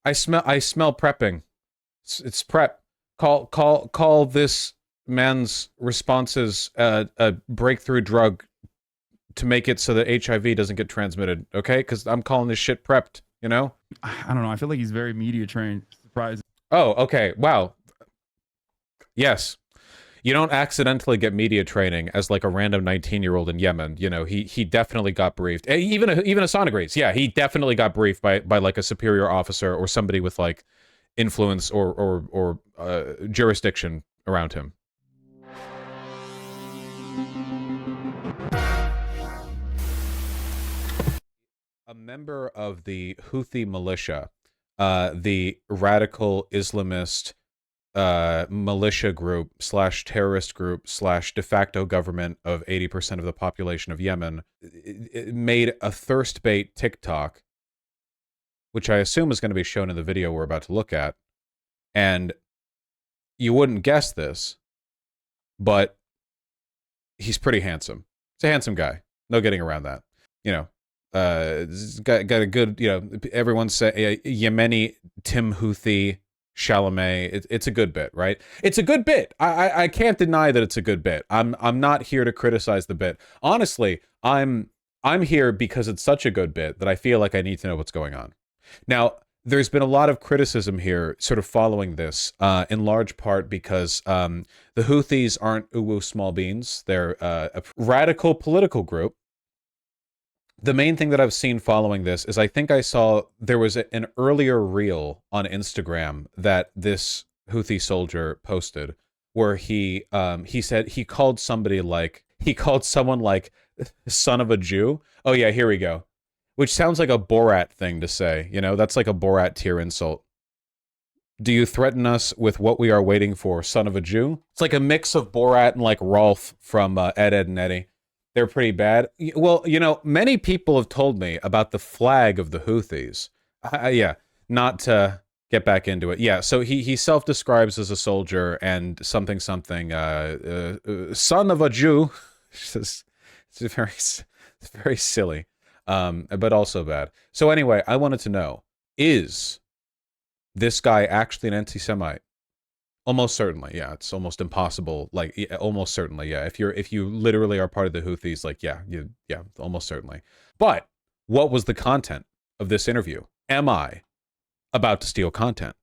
I smell prepping. It's prep. Call this man's responses a breakthrough drug to make it so that HIV doesn't get transmitted. Okay, because I'm calling this shit prepped. You know. I don't know. I feel like he's very media trained. Surprising. Oh, okay. Wow. Yes. You don't accidentally get media training as like a random 19-year-old in Yemen. You know, he definitely got briefed. Even Hasan agrees. Yeah, he definitely got briefed by like a superior officer or somebody with like influence or jurisdiction around him. A member of the Houthi militia, the radical Islamist militia group slash terrorist group slash de facto government of 80% of the population of Yemen, it made a thirst bait TikTok, which I assume is going to be shown in the video we're about to look at. And you wouldn't guess this, but he's pretty handsome. He's a handsome guy. No getting around that. You know, got a good, you know, everyone say Yemeni Tim Houthi Chalamet. It's a good bit, right? It's a good bit. I can't deny that it's a good bit. I'm not here to criticize the bit. Honestly, I'm here because it's such a good bit that I feel like I need to know what's going on. Now, there's been a lot of criticism here sort of following this, in large part because the Houthis aren't uwu small beans. They're a radical political group. The main thing that I've seen following this is I think I saw there was an earlier reel on Instagram that this Houthi soldier posted where he said he called someone like son of a Jew. Oh yeah, here we go. Which sounds like a Borat thing to say, you know, that's like a Borat tier insult. Do you threaten us with what we are waiting for, son of a Jew? It's like a mix of Borat and like Rolf from Ed, Ed and Eddie. They're pretty bad. Well, you know, many people have told me about the flag of the Houthis. Yeah, not to get back into it. Yeah, so he self-describes as a soldier and something, son of a Jew. It's very silly, but also bad. So anyway, I wanted to know, is this guy actually an anti-Semite? Almost certainly, yeah. It's almost impossible. Like, yeah, almost certainly, yeah. If you literally are part of the Houthis, like, yeah, almost certainly. But what was the content of this interview? Am I about to steal content?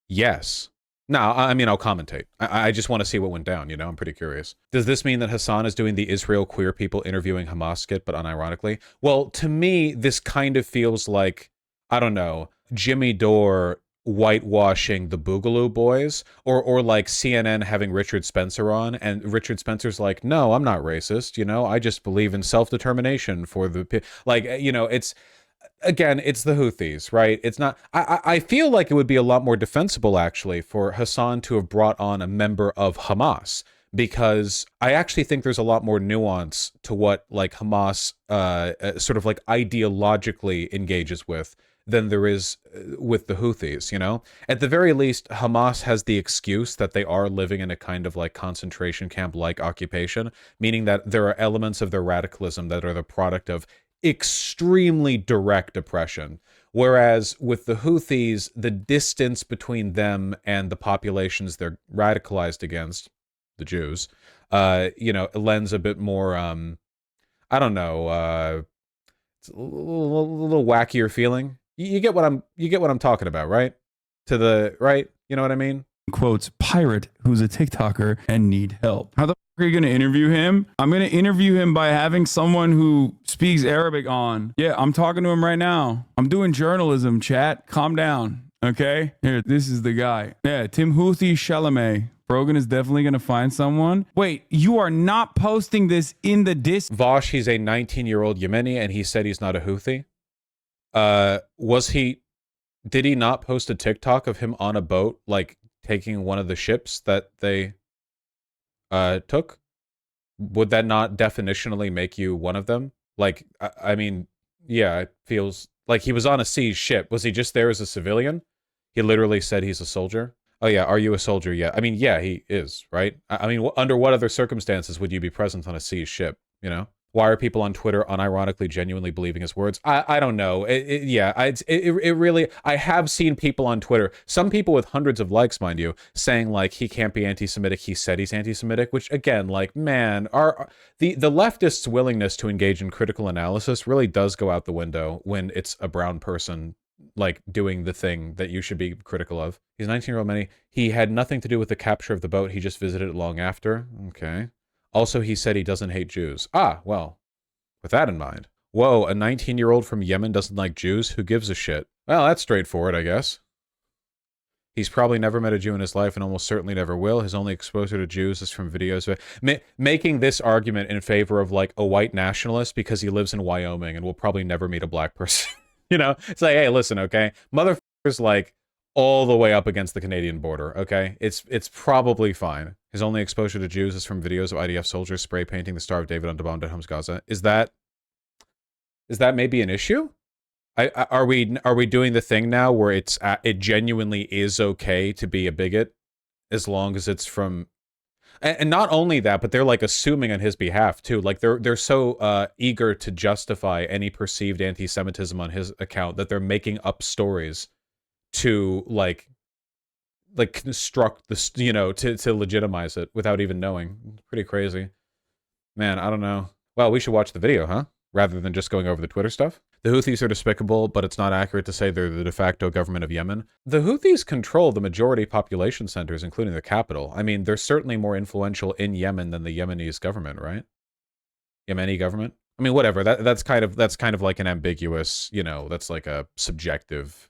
Yes. Now, I mean, I'll commentate. I just want to see what went down. You know, I'm pretty curious. Does this mean that Hasan is doing the Israel queer people interviewing Hamas skit, but unironically? Well, to me, this kind of feels like, I don't know, Jimmy Dore whitewashing the Boogaloo Boys, or like CNN having Richard Spencer on, and Richard Spencer's like, no, I'm not racist, you know, I just believe in self-determination for the, like, you know, it's, again, it's the Houthis, right? It's not, I feel like it would be a lot more defensible, actually, for Hasan to have brought on a member of Hamas, because I actually think there's a lot more nuance to what, like, Hamas sort of, like, ideologically engages with than there is with the Houthis, you know? At the very least, Hamas has the excuse that they are living in a kind of like concentration camp-like occupation, meaning that there are elements of their radicalism that are the product of extremely direct oppression. Whereas with the Houthis, the distance between them and the populations they're radicalized against, the Jews, you know, it lends a bit more, I don't know, it's a little wackier feeling. You get what I'm talking about, right? To the right, you know what I mean? Quotes pirate who's a TikToker and need help. How the f are you going to interview him? I'm going to interview him by having someone who speaks Arabic on. Yeah, I'm talking to him right now. I'm doing journalism, chat. Calm down. Okay? Here, this is the guy. Yeah, Tim Houthi Chalamet. Brogan is definitely going to find someone. Wait, you are not posting this in the Vaush, he's a 19-year-old Yemeni, and he said he's not a Houthi. Did he not post a TikTok of him on a boat, like, taking one of the ships that they, took? Would that not definitionally make you one of them? Like, I mean, yeah, it feels like he was on a siege ship. Was he just there as a civilian? He literally said he's a soldier. Oh yeah, are you a soldier yet? I mean, yeah, he is, right? I mean, under what other circumstances would you be present on a siege ship, you know? Why are people on Twitter unironically, genuinely believing his words? I don't know. It really, I have seen people on Twitter, some people with hundreds of likes, mind you, saying like he can't be anti-Semitic. He said he's anti-Semitic, which again, like, man, the leftists' willingness to engage in critical analysis really does go out the window when it's a brown person like doing the thing that you should be critical of. He's a 19-year-old man. He had nothing to do with the capture of the boat. He just visited it long after. Okay. Also, he said he doesn't hate Jews. Ah, well, with that in mind. Whoa, a 19-year-old from Yemen doesn't like Jews? Who gives a shit? Well, that's straightforward, I guess. He's probably never met a Jew in his life and almost certainly never will. His only exposure to Jews is from videos. Making this argument in favor of, like, a white nationalist because he lives in Wyoming and will probably never meet a black person. You know? It's like, hey, listen, okay? Motherfucker's, like, all the way up against the Canadian border, okay? It's probably fine. His only exposure to Jews is from videos of IDF soldiers spray painting the Star of David on bombed homes Gaza. Is that maybe an issue? Are we doing the thing now where it genuinely is okay to be a bigot as long as it's from, and not only that, but they're like assuming on his behalf too. Like they're so eager to justify any perceived anti-Semitism on his account that they're making up stories to like construct this, you know, to legitimize it without even knowing. Pretty crazy. Man, I don't know. Well, we should watch the video, huh? Rather than just going over the Twitter stuff. The Houthis are despicable, but it's not accurate to say they're the de facto government of Yemen. The Houthis control the majority population centers, including the capital. I mean, they're certainly more influential in Yemen than the Yemenis government, right? Yemeni government? I mean, whatever. That's kind of like an ambiguous, you know, that's like a subjective.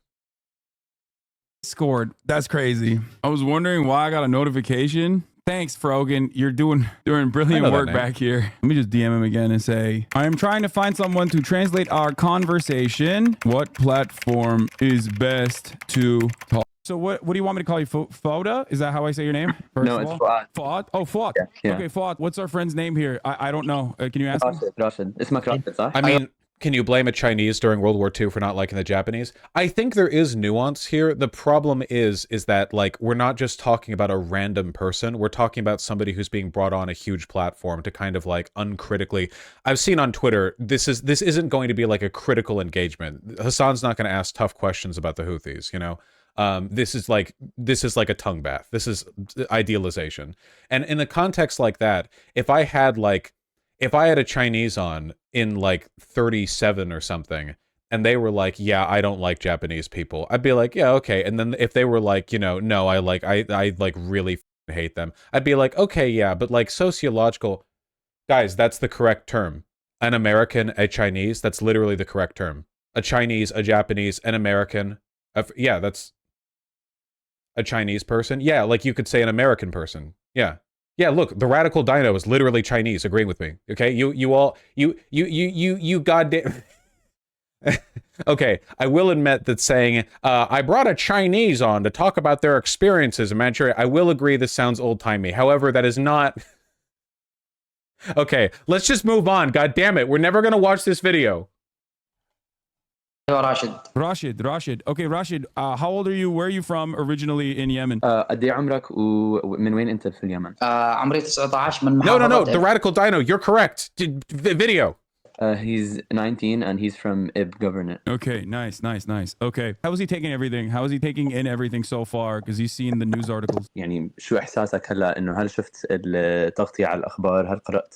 Scored. That's crazy. I was wondering why I got a notification. Thanks, Frogan. You're doing brilliant work back here. Let me just DM him again and say, I am trying to find someone to translate our conversation. What platform is best to talk? So what do you want me to call you? Foda? Is that how I say your name? No, it's Fuad. Fuad? Oh, Fuad. Yeah. Okay, Fuad. What's our friend's name here? I don't know. Can you ask him? Rashid. اسمك راشد, صح? I mean, can you blame a Chinese during World War II for not liking the Japanese? I think there is nuance here. The problem is that, like, we're not just talking about a random person. We're talking about somebody who's being brought on a huge platform to kind of, like, uncritically... I've seen on Twitter, this isn't going to be, like, a critical engagement. Hasan's not going to ask tough questions about the Houthis, you know? This is like a tongue bath. This is idealization. And in a context like that, if I had a Chinese on in like 37 or something, and they were like, yeah, I don't like Japanese people, I'd be like, yeah, okay. And then if they were like, you know, no, I really hate them, I'd be like, okay, yeah, but like sociological, guys, that's the correct term. An American, a Chinese, that's literally the correct term. A Chinese, a Japanese, an American, yeah, that's a Chinese person. Yeah, like you could say an American person. Yeah. Yeah, look, the radical dino is literally Chinese, agreeing with me. Okay, you goddamn... Okay, I will admit that saying, I brought a Chinese on to talk about their experiences in Manchuria, I will agree this sounds old-timey. However, that is not... Okay, let's just move on, god damn it, we're never gonna watch this video. Rashid. Okay, Rashid, how old are you? Where are you from originally in Yemen? قد ايه عمرك ومن وين انت في اليمن؟ عمري 19 من No, the radical dino, you're correct. Video. He's 19 and he's from Ib Governorate. Okay, nice. Okay, how is he taking everything? How is he taking in everything so far? Because he's seen the news articles. يعني شو إحساسك هلا إنه هل شفت التغطية على الأخبار؟ هل قرأت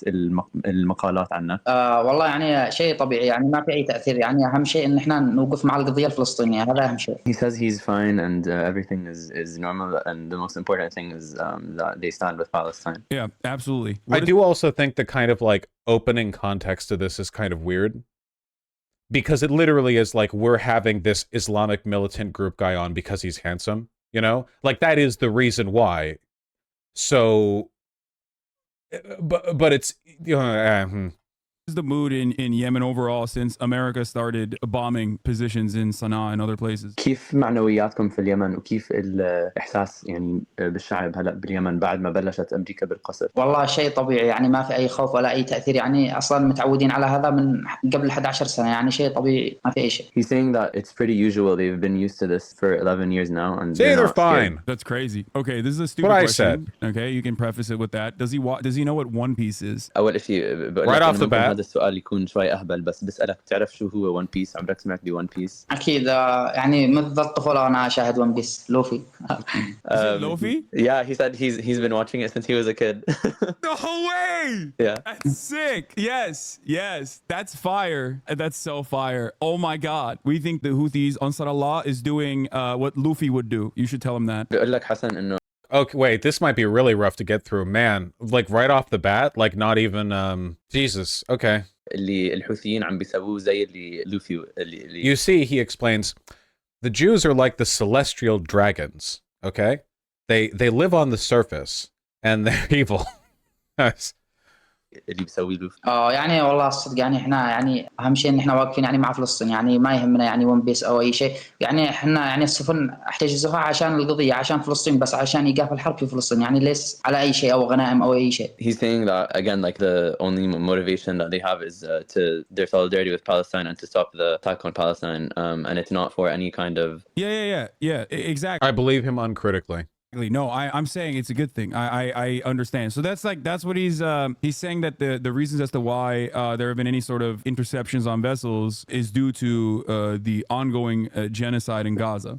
المقالات عنها؟ والله يعني شيء طبيعي يعني ما في أي تأثير يعني أهم شيء إن إحنا نوقف مع القضية الفلسطينية هذا أهم شيء. He says he's fine and everything is normal and the most important thing is that they stand with Palestine. Yeah, absolutely. I do also think the kind of like opening context to this is kind of weird, because it literally is like we're having this Islamic militant group guy on because he's handsome, you know, like that is the reason why. So but it's, you know, is the mood in Yemen overall since America started bombing positions in Sana'a and other places? كيف معنوياتكم في اليمن وكيف الإحساس يعني بالشعب هلا باليمن بعد ما بلشت أمريكا بالقصف؟ والله شيء طبيعي يعني ما في أي خوف ولا أي تأثير يعني أصلاً متعودين على هذا من قبل 11 سنة يعني شيء طبيعي ما في أي شيء. He's saying that it's pretty usual. They've been used to this for 11 years now and they're fine. Scared. That's crazy. Okay, this is a stupid question. Okay, you can preface it with that. Does he know what One Piece is? أول شيء right off the bat. هذا السؤال يكون شوي أهبل بس بسألك بتعرف شو هو ون بيس؟ عمرك سمعت بون بيس؟ اكيد يعني منذ الطفوله وانا اشاهد ون بيس لوفي. Is it Luffy? Yeah, he said he's been watching it since he was a kid. No way! Yeah. That's sick. Yes, yes. That's fire. That's so fire. Oh my god. We think the Houthis, Ansar Allah, is doing what Luffy would do. You should tell him that. بقول لك حسن إنه Okay, wait, this might be really rough to get through. Man, like right off the bat, like not even, Jesus, okay. اللي الحوثيين عم بيسووه زي اللي لوفي اللي You see, he explains, the Jews are like the celestial dragons, okay? They live on the surface, and they're evil. Yes. اللي بيسويه لوفي. يعني والله الصدق يعني احنا يعني اهم شيء ان احنا واقفين يعني مع فلسطين، يعني ما يهمنا يعني ون بيس او اي شيء، يعني احنا يعني السفن احتجزوها عشان القضيه، عشان فلسطين، بس عشان ايقاف الحرب في فلسطين، يعني ليس على اي شيء او غنائم او اي شيء. He's saying that again, like the only motivation that they have is to their solidarity with Palestine and to stop the attack on Palestine, and it's not for any kind of. Yeah. Exactly. I believe him uncritically. No, I'm saying it's a good thing. I understand. So that's what he's saying, that the reasons as to why there have been any sort of interceptions on vessels is due to the ongoing genocide in Gaza.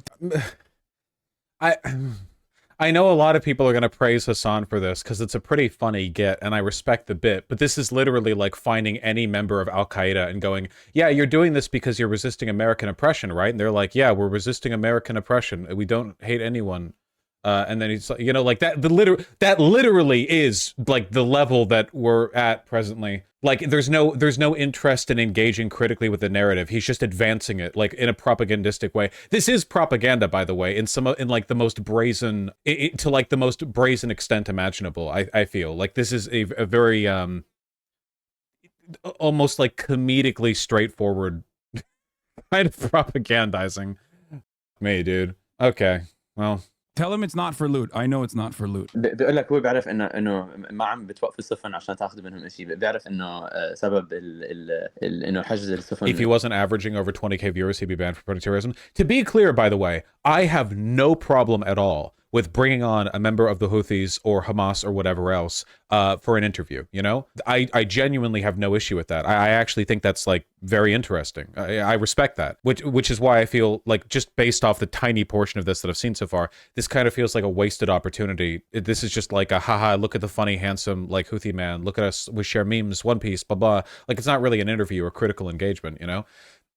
I know a lot of people are going to praise Hasan for this because it's a pretty funny get, and I respect the bit, but this is literally like finding any member of Al-Qaeda and going, yeah, you're doing this because you're resisting American oppression, right? And they're like, yeah, we're resisting American oppression. We don't hate anyone. And then he's like, you know, like that literally is like the level that we're at presently. Like there's no interest in engaging critically with the narrative. He's just advancing it like in a propagandistic way. This is propaganda, by the way, in like the most brazen, to like the most brazen extent imaginable. I feel like this is a very almost like comedically straightforward kind of propagandizing. Me, dude. Okay, well. Tell him it's not for loot. I know it's not for loot. بقول لك هو بيعرف انه ما عم بتوقف السفن عشان تاخذ منهم شيء، بيعرف انه سبب انه حجز السفن. If he wasn't averaging over 20K viewers, he'd be banned for terrorism. To be clear, by the way, I have no problem at all with bringing on a member of the Houthis or Hamas or whatever else for an interview, you know? I genuinely have no issue with that. I actually think that's, like, very interesting. I respect that, which is why I feel like just based off the tiny portion of this that I've seen so far, this kind of feels like a wasted opportunity. This is just like a, haha, look at the funny, handsome, like, Houthi man. Look at us, we share memes, One Piece, blah, blah. Like, it's not really an interview or critical engagement, you know?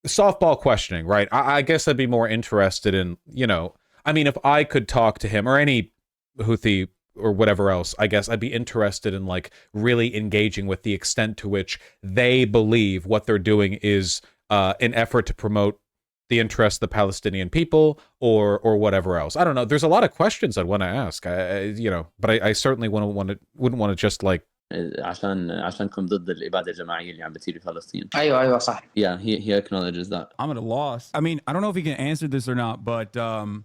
Softball questioning, right? I guess I'd be more interested in, you know, I mean, if I could talk to him or any Houthi or whatever else, I guess I'd be interested in like really engaging with the extent to which they believe what they're doing is an effort to promote the interests of the Palestinian people or whatever else. I don't know. There's a lot of questions I'd want to ask, you know, but I certainly wouldn't want to just like. عشانكم ضد الإبادة الجماعية اللي عم بتصير في فلسطين. ايوه صح. Yeah, he acknowledges that. I'm at a loss. I mean, I don't know if he can answer this or not, but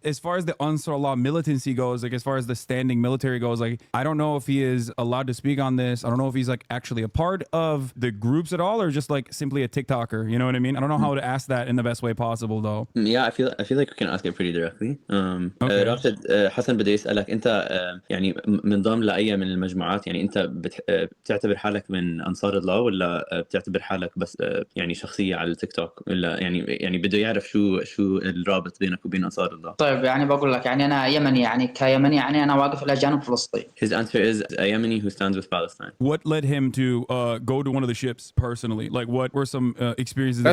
as far as the Ansar Allah militancy goes, like as far as the standing military goes, like I don't know if he is allowed to speak on this. I don't know if he's like actually a part of the groups at all or just like simply a TikToker. You know what I mean? I don't know how to ask that in the best way possible though. Yeah, I feel like we can ask it pretty directly. Okay. راشد حسن بدي أسألك أنت يعني منضم لأي من المجموعات، يعني أنت بتعتبر حالك من أنصار الله ولا بتعتبر حالك بس يعني شخصية على التيك توك، ولا يعني بده يعرف شو الرابط بينك وبين أنصار الله؟ طيب يعني بقول لك يعني أنا يمني، يعني كيمني يعني أنا واقف إلى جانب فلسطين. His answer is a Yemeni who stands with Palestine. What led him to go to one of the ships personally? Like what were some experiences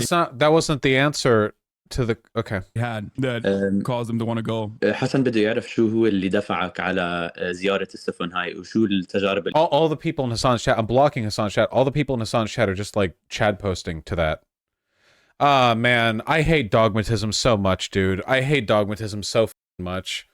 That wasn't the answer to the okay had that caused him to want to go? حسن بده يعرف شو هو اللي دفعك على زيارة السفن هاي وشو التجارب. All the people in Hasan's chat, I'm blocking Hasan's chat. All the people in Hasan's chat are just like Chad posting to that. Man, I hate dogmatism so much, dude. I hate dogmatism so much.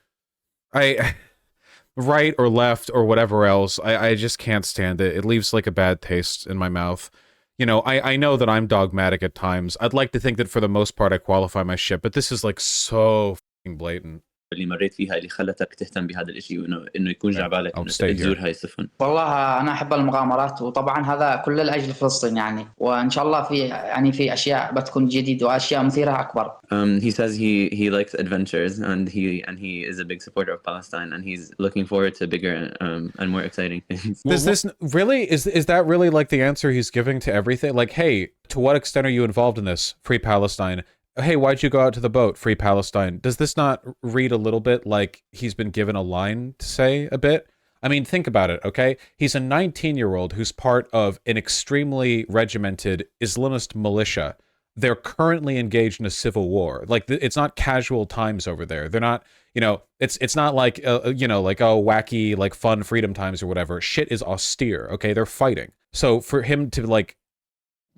Right or left or whatever else, I just can't stand it. It leaves like a bad taste in my mouth. You know, I know that I'm dogmatic at times. I'd like to think that for the most part I qualify my shit, but this is like so blatant. اللي مريت فيها اللي خلتك تهتم بهذا الشيء وإنه يكون جا بالك I'll إنه stay تزور here. هاي السفن؟ والله أنا أحب المغامرات، وطبعا هذا كله لأجل فلسطين يعني، وإن شاء الله في يعني في أشياء بتكون جديدة وأشياء مثيرة أكبر. He says he likes adventures and he is a big supporter of Palestine and he's looking forward to bigger and more exciting things. Does this really is that really like the answer he's giving to everything? Like, hey, to what extent are you involved in this? Free Palestine. Hey, why'd you go out to the boat? Free Palestine. Does this not read a little bit like he's been given a line to say a bit? I mean, think about it, okay? He's a 19-year-old who's part of an extremely regimented Islamist militia. They're currently engaged in a civil war. Like, it's not casual times over there. They're not, you know, it's not like, you know, like, oh, wacky, like, fun freedom times or whatever. Shit is austere, okay? They're fighting. So for him to, like,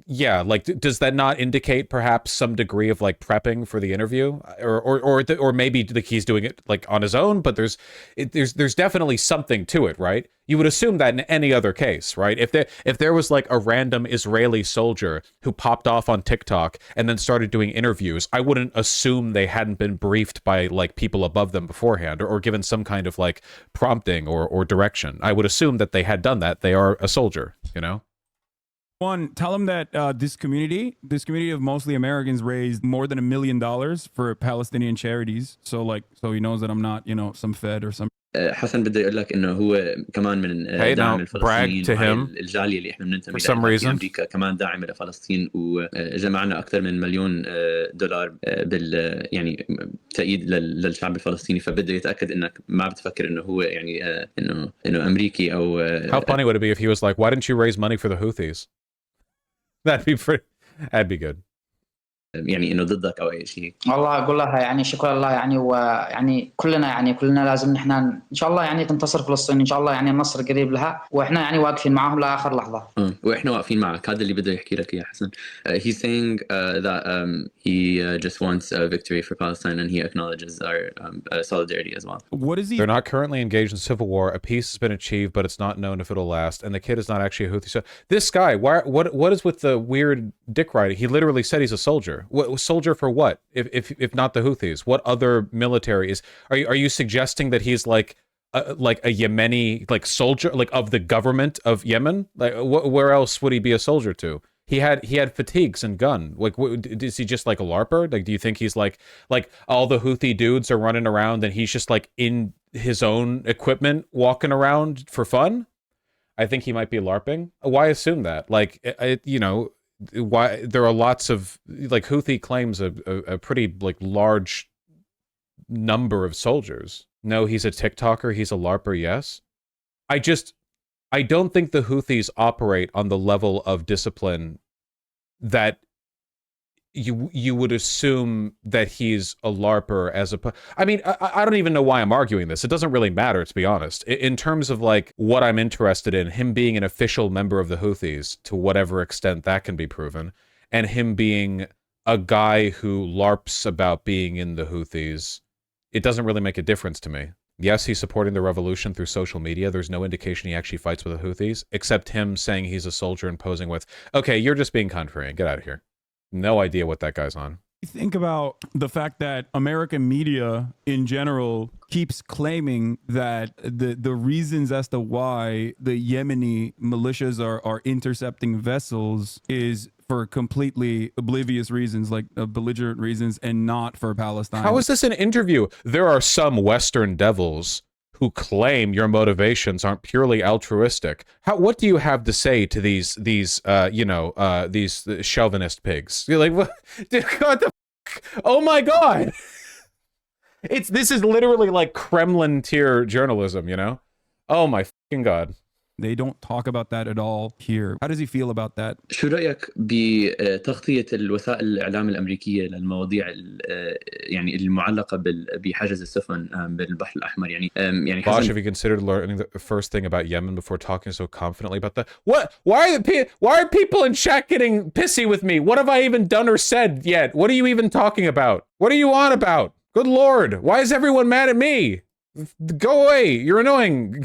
yeah, like, does that not indicate perhaps some degree of like prepping for the interview, or maybe like he's doing it like on his own? But there's definitely something to it, right? You would assume that in any other case, right? If there was like a random Israeli soldier who popped off on TikTok and then started doing interviews, I wouldn't assume they hadn't been briefed by like people above them beforehand, or given some kind of like prompting or direction. I would assume that they had done that. They are a soldier, you know. One, tell him that this community of mostly Americans raised more than $1 million for Palestinian charities. So he knows that I'm not, you know, some Fed or some. حسن بدي أقول لك إنه هو كمان من دعم الفلسطينيين الجالية اللي إحنا بننتمي لها في أمريكا كمان داعمة لفلسطين وجمعنا أكثر من $1,000,000 بال يعني تأييد للشعب الفلسطيني فبده يتأكد إنك ما بتفكر إنه هو يعني إنه أمريكي أو How funny would it be if he was like, why didn't you raise money for the Houthis? That'd be good. يعني انه ضدك او اي شيء. والله اقول لها يعني شكرا الله يعني، ويعني كلنا لازم نحن ان شاء الله يعني تنتصر فلسطين ان شاء الله، يعني النصر قريب لها واحنا يعني واقفين معهم لاخر لحظه. واحنا واقفين معك، هذا اللي بده يحكي لك اياه حسن. He's saying that he just wants a victory for Palestine and he acknowledges our solidarity as well. What is he? They're not currently engaged in civil war. A peace has been achieved, but it's not known if it'll last. And the kid is not actually a Houthi. So this guy, what is with the weird dick riding? He literally said he's a soldier. What soldier for what? If not the Houthis, what other military is? Are you suggesting that he's like a Yemeni like soldier, like of the government of Yemen? Like where else would he be a soldier to? He had fatigues and gun. Like, is he just like a LARPer? Like, do you think he's like all the Houthi dudes are running around and he's just like in his own equipment walking around for fun? I think he might be LARPing. Why assume that? Like, you know, why there are lots of like Houthi claims a pretty like large number of soldiers. No, he's a TikToker. He's a LARPer. Yes. I don't think the Houthis operate on the level of discipline that you would assume that he's a LARPer as a... I mean, I don't even know why I'm arguing this. It doesn't really matter, to be honest. In terms of like what I'm interested in, him being an official member of the Houthis, to whatever extent that can be proven, and him being a guy who LARPs about being in the Houthis, it doesn't really make a difference to me. Yes, he's supporting the revolution through social media. There's no indication he actually fights with the Houthis, except him saying he's a soldier and posing with, okay, you're just being contrarian. Get out of here. No idea what that guy's on. Think about the fact that American media in general keeps claiming that the reasons as to why the Yemeni militias are intercepting vessels is for completely oblivious reasons, like belligerent reasons, and not for Palestine. How is this an interview? There are some Western devils who claim your motivations aren't purely altruistic. What do you have to say to these chauvinist pigs? You're like, what the oh my God. This is literally like Kremlin tier journalism, you know? Oh my fucking God. They don't talk about that at all here. How does he feel about that? شو رأيك بتغطية الوسائل الإعلام الأمريكية للمواضيع يعني المعلقة بحجز السفن بالبحر الأحمر يعني Vaush, have you considered learning the first thing about Yemen before talking so confidently about that? What? Why are people in chat getting pissy with me? What have I even done or said yet? What are you even talking about? What are you on about? Good Lord. Why is everyone mad at me? Go away. You're annoying.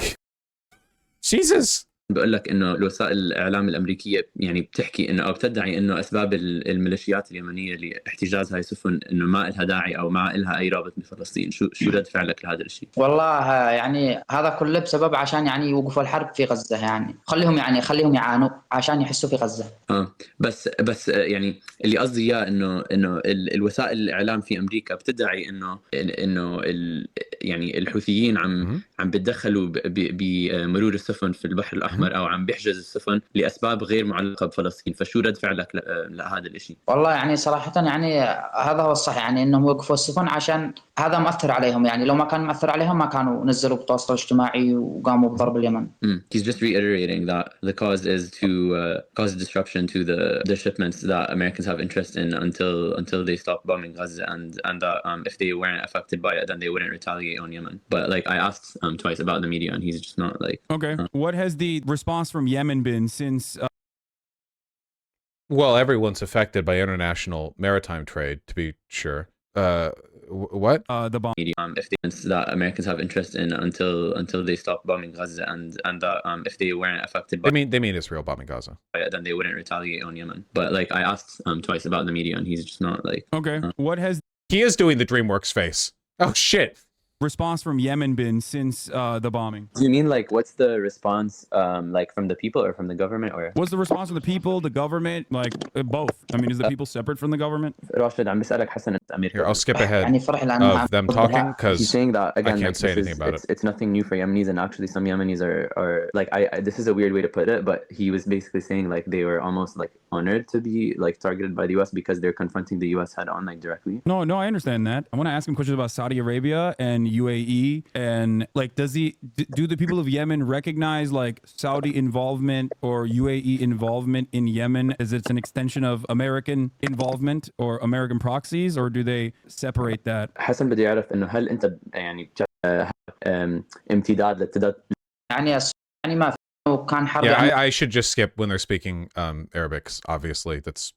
Jesus. بقول لك انه وسائل الاعلام الامريكيه يعني بتحكي انه او بتدعي انه اسباب الميليشيات اليمنيه لاحتجاز هاي السفن انه ما لها داعي او ما لها اي رابط بفلسطين. شو رد فعلك لهذا الشيء؟ والله يعني هذا كله بسبب عشان يعني يوقفوا الحرب في غزة، يعني خليهم يعانوا عشان يحسوا في غزة. بس يعني اللي قصدي اياه انه الوسائل الاعلام في امريكا بتدعي انه يعني الحوثيين عم بيتدخلوا بمرور السفن في البحر الاحمر او عم بيحجز السفن لاسباب غير معلقه بفلسطين. فشو رد فعلك لهذا الشيء؟ والله يعني صراحة يعني هذا هو الصح، يعني انهم يوقفوا السفن عشان هذا مؤثر عليهم، يعني لو ما كان مؤثر عليهم ما كانوا نزلوا بالتواصل الاجتماعي وقاموا بضرب اليمن. He's just reiterating that the cause is to cause disruption to the shipments that Americans have interest in until they stop bombing Gaza, and that if they weren't affected by it, then they wouldn't retaliate on Yemen. But like I asked twice about the media, and he's just not like. Okay. What has the response from Yemen been since? Well, everyone's affected by international maritime trade, to be sure. What? The bomb. If that Americans have interest in until they stop bombing Gaza, and that if they weren't affected by They mean Israel bombing Gaza. it, then they wouldn't retaliate on Yemen. But like I asked twice about the media, and he's just not like. Okay. What has He is doing the DreamWorks face. Oh shit. response from Yemen been since the bombing? Do you mean like what's the response like from the people or from the government or? What's the response of the people, the government, like both? I mean, is the people separate from the government? Rashid, عم بسألك حسن أمير. Here, I'll skip ahead يعني فرح لأنه of them talking He's because saying that again. I can't Like, say anything about it. It's nothing new for Yemenis, and actually some Yemenis are like I. This is a weird way to put it, but he was basically saying like they were almost like honored to be like targeted by the U.S. because they're confronting the U.S. head on, like directly. No, I understand that. I want to ask him questions about Saudi Arabia and UAE, and like, do the people of Yemen recognize like Saudi involvement or UAE involvement in Yemen as it's an extension of American involvement or American proxies, or do they separate that? حسن بدي أعرف إنه هل أنت يعني امتداد للتداد يعني يعني ما في كان حرب Yeah, يعني I should just skip when they're speaking Arabic. Obviously, that's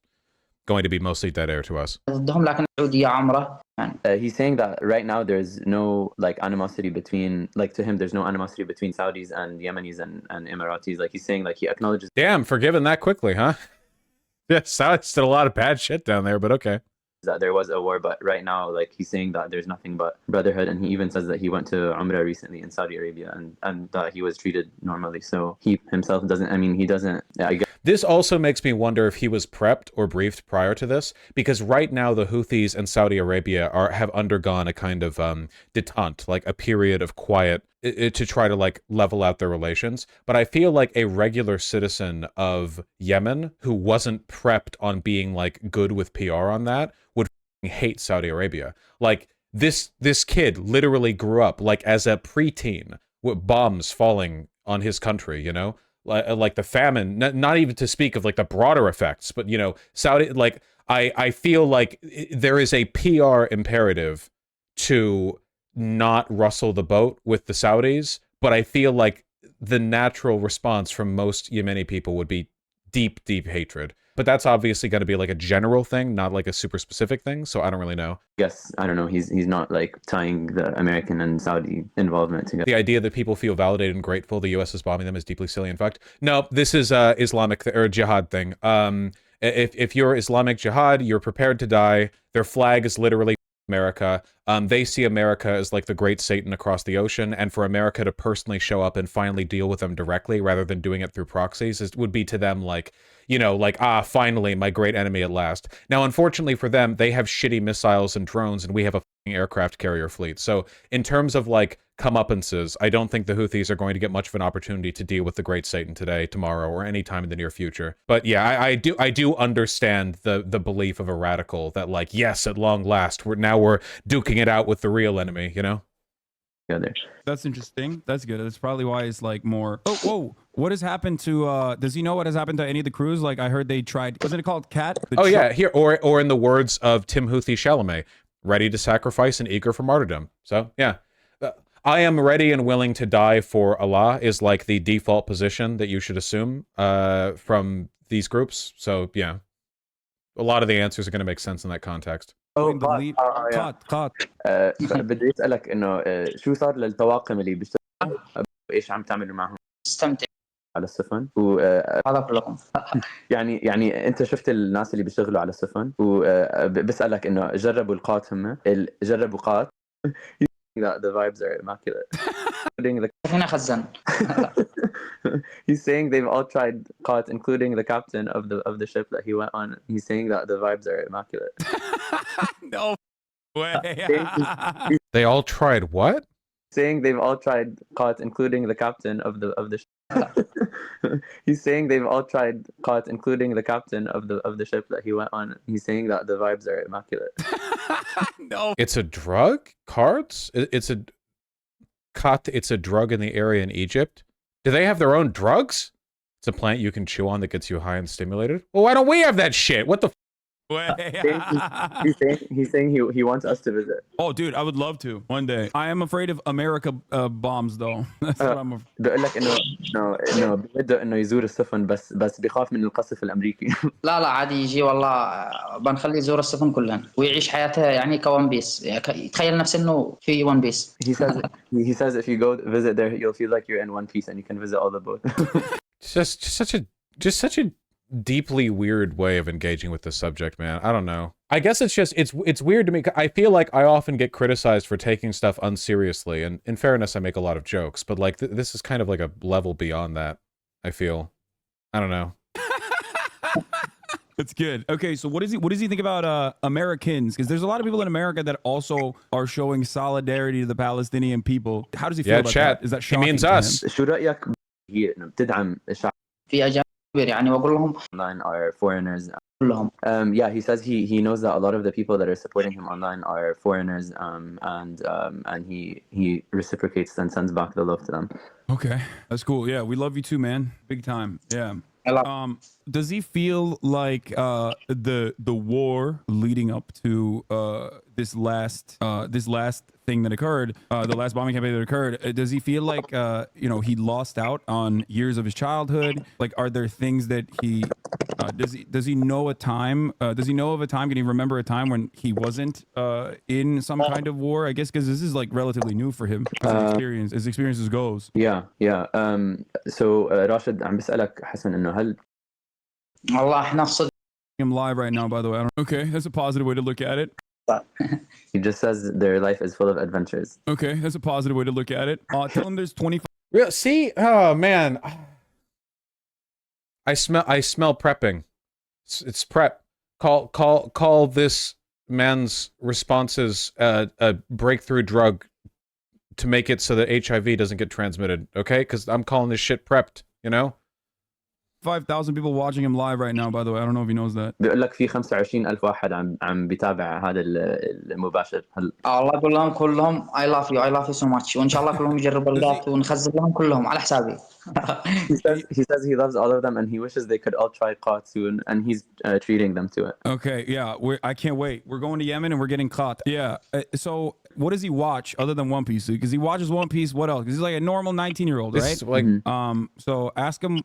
going to be mostly dead air to us. ضدهم، لكن السعودية عمره يعني. He's saying that right now there's no like animosity between, like to him there's no animosity between Saudis and Yemenis and Emiratis. Like he's saying like he acknowledges Damn, forgiven that quickly, huh? Yeah, Saudis did a lot of bad shit down there, but okay. that there was a war, but right now like he's saying that there's nothing but brotherhood, and he even says that he went to Umrah recently in Saudi Arabia and that he was treated normally. So he himself doesn't, I mean he doesn't, I guess. This also makes me wonder if he was prepped or briefed prior to this, because right now the Houthis and Saudi Arabia have undergone a kind of detente, like a period of quiet to try to like level out their relations. But I feel like a regular citizen of Yemen who wasn't prepped on being like good with PR on that would hate Saudi Arabia. Like this kid literally grew up like as a preteen with bombs falling on his country, you know? Like the famine, not even to speak of like the broader effects, but you know, Saudi, like I feel like there is a PR imperative to not rustle the boat with the Saudis, but I feel like the natural response from most Yemeni people would be deep hatred. But that's obviously going to be like a general thing, not like a super specific thing, so I don't really know. Yes, I don't know. He's not like tying the American and Saudi involvement together. The idea that people feel validated and grateful the U.S. is bombing them is deeply silly and fucked. No, this is Islamic or jihad thing. If you're Islamic jihad, you're prepared to die. Their flag is literally America. They see America as like the great Satan across the ocean, and for America to personally show up and finally deal with them directly rather than doing it through proxies would be to them like, you know, like, finally, my great enemy at last. Now, unfortunately for them, they have shitty missiles and drones, and we have a aircraft carrier fleet. So in terms of like comeuppances, I don't think the Houthis are going to get much of an opportunity to deal with the great Satan today, tomorrow, or any time in the near future. But yeah, I do understand the belief of a radical that like, yes, at long last, we're duking it out with the real enemy, you know? Together. That's interesting. That's good. That's probably why it's like more. Oh, whoa! What has happened to? Does he know what has happened to any of the crews? Like I heard they tried. Wasn't it called Cat? Yeah, here or in the words of Timothy Chalamet, ready to sacrifice and eager for martyrdom. So yeah, I am ready and willing to die for Allah is like the default position that you should assume from these groups. So yeah, a lot of the answers are going to make sense in that context. قات. بدي اسالك انه شو صار للطواقم اللي بيشتغلوا ايش عم تعملوا معهم؟ استمتع على السفن هذا كلكم. يعني انت شفت الناس اللي بيشتغلوا على السفن وبسألك انه جربوا القات هم جربوا قات. The vibes are immaculate. فينا خزن. He's saying they've all tried qat, including the captain of the ship that he went on. He's saying that the vibes are immaculate. No way. They all tried what? Saying they've all tried qat, including the captain of the ship. He's saying they've all tried qat, including the captain of the ship that he went on. He's saying that the vibes are immaculate. No. It's a drug? Cards? It's a drug in the area in Egypt? Do they have their own drugs? It's a plant you can chew on that gets you high and stimulated? Well, why don't we have that shit? What the He's saying he wants us to visit. Oh, dude, I would love to one day. I am afraid of America bombs, though. That's what I'm afraid. بقول لك انه بده انه يزور السفن بس بيخاف من القصف الامريكي. لا عادي يجي والله بنخليه يزور السفن كلهن ويعيش حياته يعني كون بيس، يتخيل نفسه انه في ون بيس. He says if you go visit there you'll feel like you're in One Piece and you can visit all the boats. just such a deeply weird way of engaging with the subject, man. I don't know. I guess it's weird to me. I feel like I often get criticized for taking stuff unseriously, and in fairness, I make a lot of jokes, but like this is kind of like a level beyond that, I feel. I don't know. That's good. Okay, so what does he think about Americans? Because there's a lot of people in America that also are showing solidarity to the Palestinian people. How does he feel about chat. that? Is that He shocking means to us. him? شو رأيك انه بتدعم الشعب في أجانب يعني واقول لهم online are foreigners? كلهم. Yeah, he says he knows that a lot of the people that are supporting him online are foreigners, and he reciprocates and sends back the love to them. Okay, that's cool. Yeah, we love you too, man. Big time. Yeah. Does he feel like the war leading up to this last thing that occurred, the last bombing campaign that occurred, does he feel like he lost out on years of his childhood? Like, are there things that he does he know a time? Does he know of a time? Can he remember a time when he wasn't in some kind of war? I guess because this is like relatively new for him. His experiences goes. Yeah. So Rashid عم بسألك حسن إنه هل والله احنا الصدق. I'm live right now, by the way. Okay, that's a positive way to look at it. He just says their life is full of adventures. Okay, that's a positive way to look at it. Tell him there's 25. See? Oh man. I smell prepping. It's prep. Call this man's responses a breakthrough drug to make it so that HIV doesn't get transmitted, okay? Because I'm calling this shit prepped, you know? 5,000 people watching him live right now, by the way. I don't know if he knows that. بيقول لك في 25,000 واحد عم بيتابع هذا المباشر. الله أقول لهم كلهم I love you so much وإن شاء الله كلهم يجربوا الجات ونخزن لهم كلهم على حسابي. He says he loves all of them and he wishes they could all try qat soon, and he's treating them to it. Okay, yeah, I can't wait. We're going to Yemen and we're getting qat. Yeah. So what does he watch other than One Piece? Because he watches One Piece. What else? Because he's like a normal 19-year-old, right? Like, so ask him.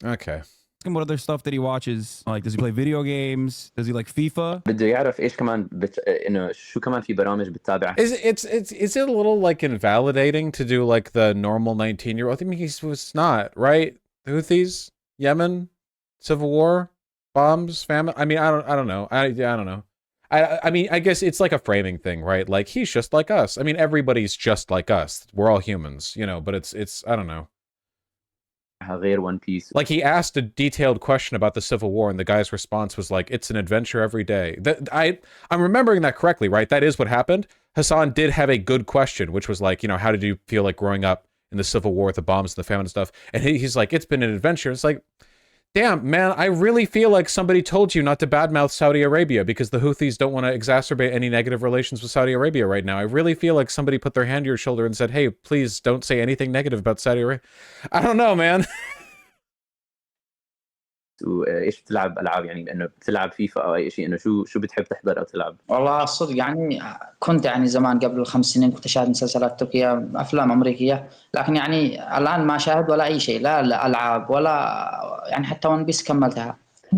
okay. Ask him what other stuff that he watches. Like, does he play video games? Does he like FIFA? بده يعرف إيش كمان إنه شو كمان في برامج بتتابع. Is it a little like invalidating to do like the normal 19-year-old? I mean, it's not, right? The Houthis, Yemen, civil war, bombs, famine. I mean, I don't know. I don't know. I mean, I guess it's like a framing thing, right? Like, he's just like us. I mean, everybody's just like us. We're all humans, you know, but it's I don't know. غير One Piece. Like, he asked a detailed question about the Civil War, and the guy's response was like, it's an adventure every day. I'm remembering that correctly, right? That is what happened. Hasan did have a good question, which was like, you know, how did you feel like growing up in the Civil War with the bombs and the famine and stuff? And he's like, it's been an adventure. It's like, damn, man, I really feel like somebody told you not to badmouth Saudi Arabia because the Houthis don't want to exacerbate any negative relations with Saudi Arabia right now. I really feel like somebody put their hand to your shoulder and said, hey, please don't say anything negative about Saudi Arabia. I don't know, man. وايش بتلعب العاب، يعني انه بتلعب فيفا او اي شيء، انه شو بتحب تحضر او تلعب؟ والله الصدق يعني كنت يعني زمان قبل 5 سنين كنت اشاهد مسلسلات تركية، افلام امريكيه، لكن يعني الان ما اشاهد ولا اي شيء، لا العاب ولا يعني حتى ون بيس كملتها.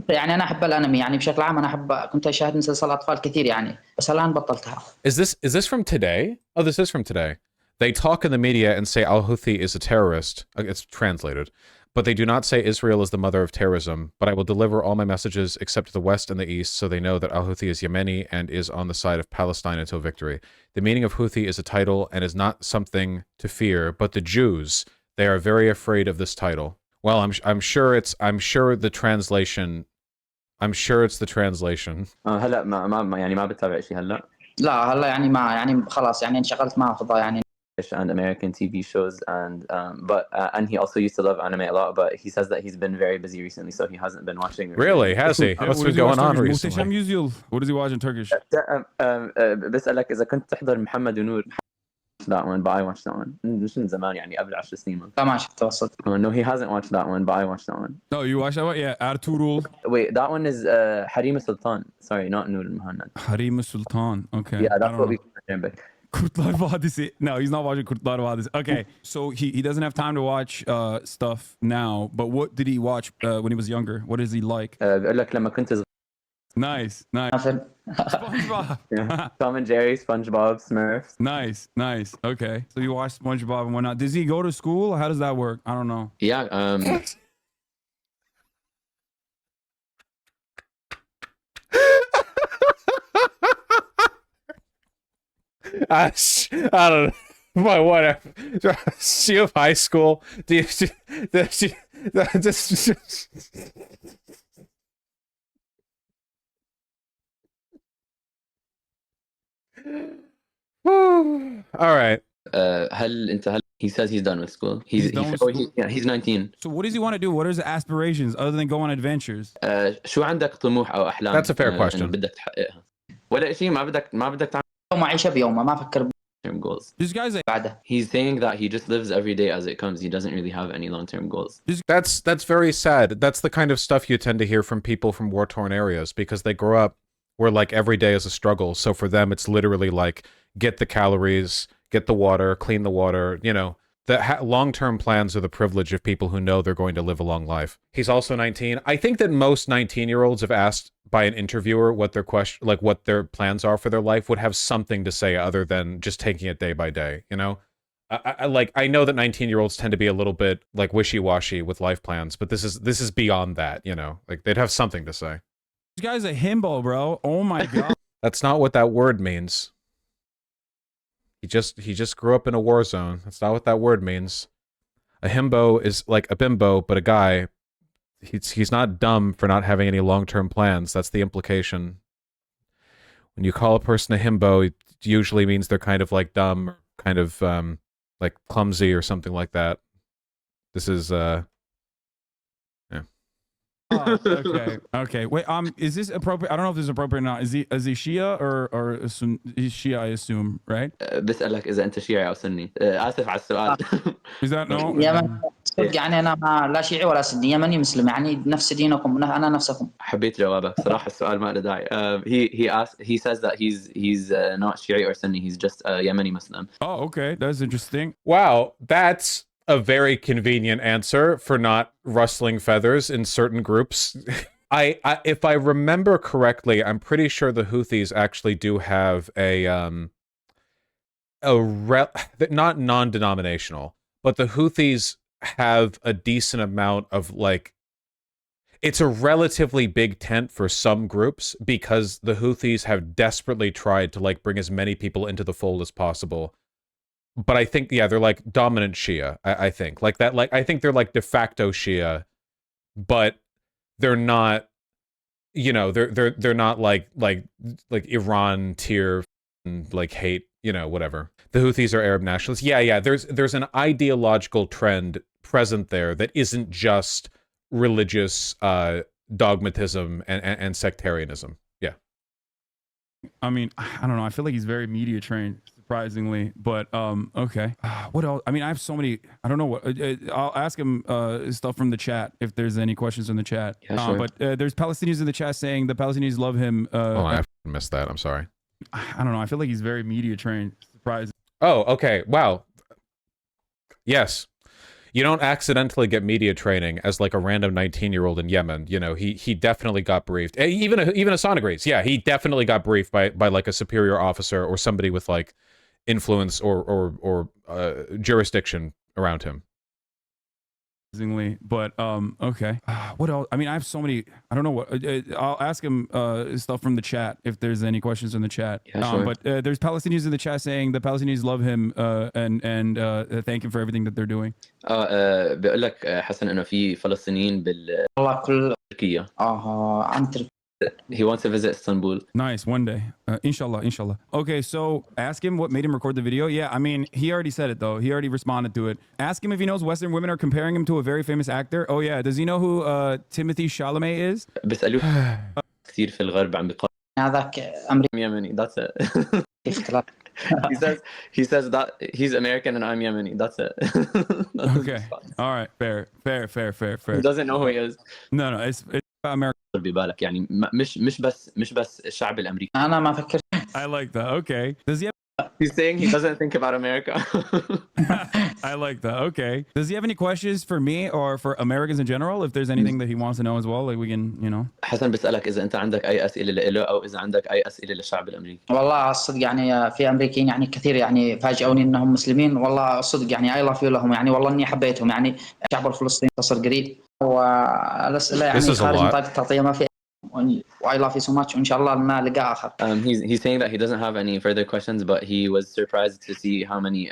يعني انا احب الانمي يعني بشكل عام، انا احب كنت اشاهد مسلسلات اطفال كثير يعني، بس الان بطلتها. Is this from today? Oh, this is from today. They talk in the media and say Al-Houthi is a terrorist. It's translated. But they do not say Israel is the mother of terrorism. But I will deliver all my messages except to the West and the East so they know that Al-Houthi is Yemeni and is on the side of Palestine until victory. The meaning of Houthi is a title and is not something to fear, but the Jews, they are very afraid of this title. Well, I'm sure it's the translation. I'm sure it's the translation. هلا ما يعني ما بتتابع شيء هلا. لا هلا يعني ما يعني خلاص يعني انشغلت مع فضاء يعني. And American TV shows and he also used to love anime a lot, but he says that he's been very busy recently, so he hasn't been watching. Really? Has he? Yeah, What's what been does he watch going on Turkish? recently? Muhteşem Yüzyıl. What does he watch in Turkish? بسألك إذا كنت تحضر محمد ونور. That one, but I watched that one. مش من زمان يعني قبل 10 سنين. لا ما شفت وصلت. No, he hasn't watched that one, but I watched that one. No, you watched that one? Yeah, Ertuğrul. Wait, that one is Harim Sultan. Sorry, not Nur al-Muhannad. Harim Sultan. Okay. Yeah, I that's don't what know. we call Arabic. Kurtlar Vadisi. No, he's not watching Kurtlar Vadisi. Okay, so he doesn't have time to watch stuff now. But what did he watch when he was younger? What is he like? بقول لك لما كنت صغير. Nice. SpongeBob. Yeah. Tom and Jerry, SpongeBob, Smurfs. Nice. Okay, so you watch SpongeBob and whatnot. Does he go to school? How does that work? I don't know. Yeah. I don't know. But whatever. Do you have high school? Do you just all right. He says he's done with school. He's done with school? he's 19. So what does he want to do? What are his aspirations other than go on adventures? شو عندك طموح أو أحلام؟ That's a fair question. بدك تحققها. ولا شيء ما بدك تعمل يوم أعيشه بيومه ما أفكر long-term goals. This guy's like, بعده. He's saying that he just lives every day as it comes. He doesn't really have any long-term goals. That's very sad. That's the kind of stuff you tend to hear from people from war-torn areas because they grow up where like every day is a struggle. So for them, it's literally like get the calories, get the water, clean the water. You know, the long-term plans are the privilege of people who know they're going to live a long life. He's also 19. I think that most 19-year-olds, if asked by an interviewer what their question, like what their plans are for their life, would have something to say other than just taking it day by day. You know, I know that 19-year-olds tend to be a little bit like wishy-washy with life plans, but this is beyond that. You know, like they'd have something to say. this guy's a himbo, bro. Oh my god. That's not what that word means. He just grew up in a war zone. That's not what that word means. A himbo is like a bimbo, but a guy. He's not dumb for not having any long-term plans. That's the implication. When you call a person a himbo, it usually means they're kind of like dumb, or kind of like clumsy or something like that. This is Oh, okay. Wait, is this appropriate? I don't know if this is appropriate or not. Is he Shia or he's Shia? I assume, right? بسألك إذا أنت شيعي أو سني. آسف على السؤال. Is that no? يمن يعني أنا ما لا شيعي ولا سني، يمني مسلم يعني نفس دينكم أنا نفسكم. حبيت جوابك صراحة السؤال ما له داعي. He says that he's not Shi'i or Sunni. He's just a Yemeni Muslim. Oh, okay. That's interesting. wow. That's a very convenient answer for not rustling feathers in certain groups. I if I remember correctly, I'm pretty sure the Houthis actually do have not non-denominational, but the Houthis have a decent amount of like, it's a relatively big tent for some groups because the Houthis have desperately tried to like bring as many people into the fold as possible. But I think, yeah, they're like dominant Shia. I think like that. Like I think they're like de facto Shia, but they're not. You know, they're not like Iran tier like hate. You know, whatever. The Houthis are Arab nationalists. Yeah. There's an ideological trend present there that isn't just religious dogmatism and sectarianism. Yeah. I mean, I don't know. I feel like he's very media trained, surprisingly. But okay. What else? I mean, I have so many. I don't know what. I'll ask him stuff from the chat if there's any questions in the chat. Yeah, sure. But there's Palestinians in the chat saying the Palestinians love him. Oh, I missed that. I'm sorry. I don't know. I feel like he's very media trained. Surprising. Oh, okay. Wow. Yes. You don't accidentally get media training as like a random 19-year-old in Yemen. You know, he definitely got briefed. Even Hasan agrees. Yeah, he definitely got briefed by like a superior officer or somebody with like influence or jurisdiction around him. But okay. What else? I mean, I have so many. I don't know what. I'll ask him stuff from the chat if there's any questions in the chat. Yeah, sure. But there's Palestinians in the chat saying the Palestinians love him and thank him for everything that they're doing. بقول لك حسن انه في فلسطينيين والله كل بالتركية. عن تركيا. He wants to visit Istanbul. Nice, one day. Inshallah, inshallah. Okay, so ask him what made him record the video. Yeah, I mean, he already said it though. He already responded to it. Ask him if he knows Western women are comparing him to a very famous actor. Oh yeah, does he know who Timothy Chalamet is? بيسألوه كثير في الغرب عم بيقال هذاك أمريكي. يمني. That's it. he says that he's American and I'm Yemeni. That's it. That's his Okay. response. All right. Fair. He doesn't know who he is. No, it's America. ببالك يعني مش بس الشعب الأمريكي. أنا ما فكرت. I like that. Okay. Does he have He's saying he doesn't think about America. I like that. Okay. Does he have any questions for me or for Americans in general? If there's anything that he wants to know as well, like we can, you know. حسن بسألك إذا أنت عندك أي أسئلة له أو إذا عندك أي أسئلة للشعب الأمريكي. والله الصدق يعني في أمريكيين يعني كثير يعني فاجئوني إنهم مسلمين. والله الصدق يعني I love you لهم يعني والله إني حبيتهم يعني الشعب الفلسطيني تصل قريب والأسئلة يعني خارج نطاق التغطية ما في. I love you so much وإن شاء الله لنا لقاء آخر. He's saying that he doesn't have any further questions, but he was surprised to see how many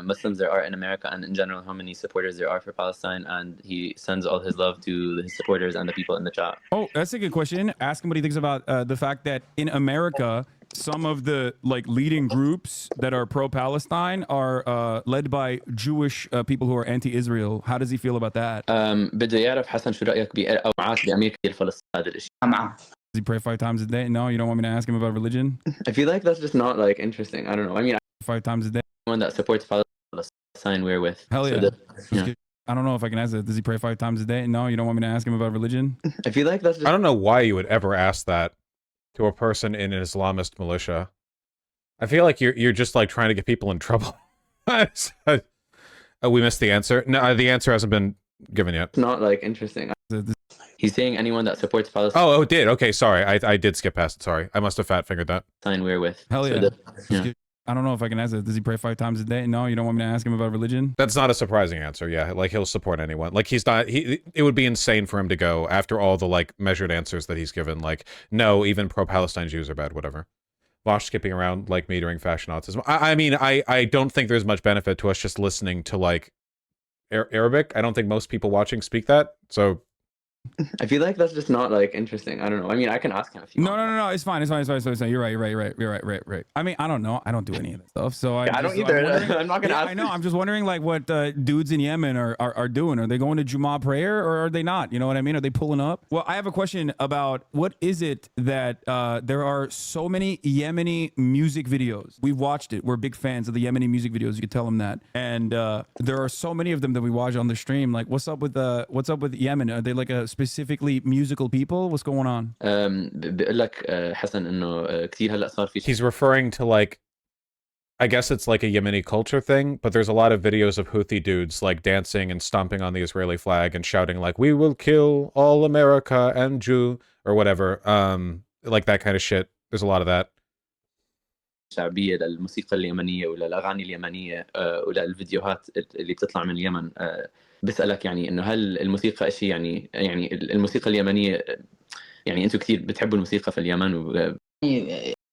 Muslims there are in America and in general how many supporters there are for Palestine, and he sends all his love to his supporters and the people in the chat. Oh, that's a good question. Ask him what he thinks about the fact that in America, some of the like leading groups that are pro-Palestine are led by Jewish people who are anti-Israel. How does he feel about that? بده يعرف حسن شو رأيك بأوعاش بأمريكا الفلسطينية هذا الشيء. معه. Does he pray 5 times a day? No, you don't want me to ask him about religion? I feel like that's just not like interesting. I don't know. I mean, 5 times a day? one that supports Palestine we're with. Hell yeah. So yeah. I don't know if I can ask that. Does he pray 5 times a day? No, you don't want me to ask him about religion? I feel like that's just... I don't know why you would ever ask that to a person in an Islamist militia. I feel like you're just like trying to get people in trouble. We missed the answer. No, the answer hasn't been given yet. It's not like interesting. He's saying anyone that supports Palestine. Oh, it did. Okay, sorry. I did skip past it. Sorry. I must have fat fingered that. We're with. Hell yeah. So yeah. I don't know if I can ask that. Does he pray 5 times a day? No, you don't want me to ask him about religion? That's not a surprising answer. Yeah, like he'll support anyone. Like he's not. It would be insane for him to go after all the like measured answers that he's given. Like, no, even pro-Palestine Jews are bad. Whatever. Vaush skipping around like me during fashion autism. I mean, I don't think there's much benefit to us just listening to like Arabic. I don't think most people watching speak that. So I feel like that's just not like interesting. I don't know. I mean, I can ask him if you want. No. It's fine. You're right. I mean, I don't know. I don't do any of that stuff. So I don't either. I'm not gonna ask. I know. I'm just wondering like what dudes in Yemen are doing. Are they going to Jummah prayer or are they not? You know what I mean? Are they pulling up? Well, I have a question about what is it that there are so many Yemeni music videos. We've watched it. We're big fans of the Yemeni music videos. You could tell them that. And there are so many of them that we watch on the stream. Like, what's up with Yemen? Are they like a specifically musical people? What's going on? بقول لك حسن انه كثير هلا صار في. He's referring to like, I guess it's like a Yemeni culture thing, but there's a lot of videos of Houthi dudes like dancing and stomping on the Israeli flag and shouting like, "We will kill all America and Jew," or whatever. Like that kind of shit. There's a lot of that. شعبية للموسيقى اليمنية وللأغاني اليمنية وللفيديوهات اللي بتطلع من اليمن. بسألك يعني إنه هل الموسيقى إشي يعني الموسيقى اليمنية يعني أنتوا كثير بتحبوا الموسيقى في اليمن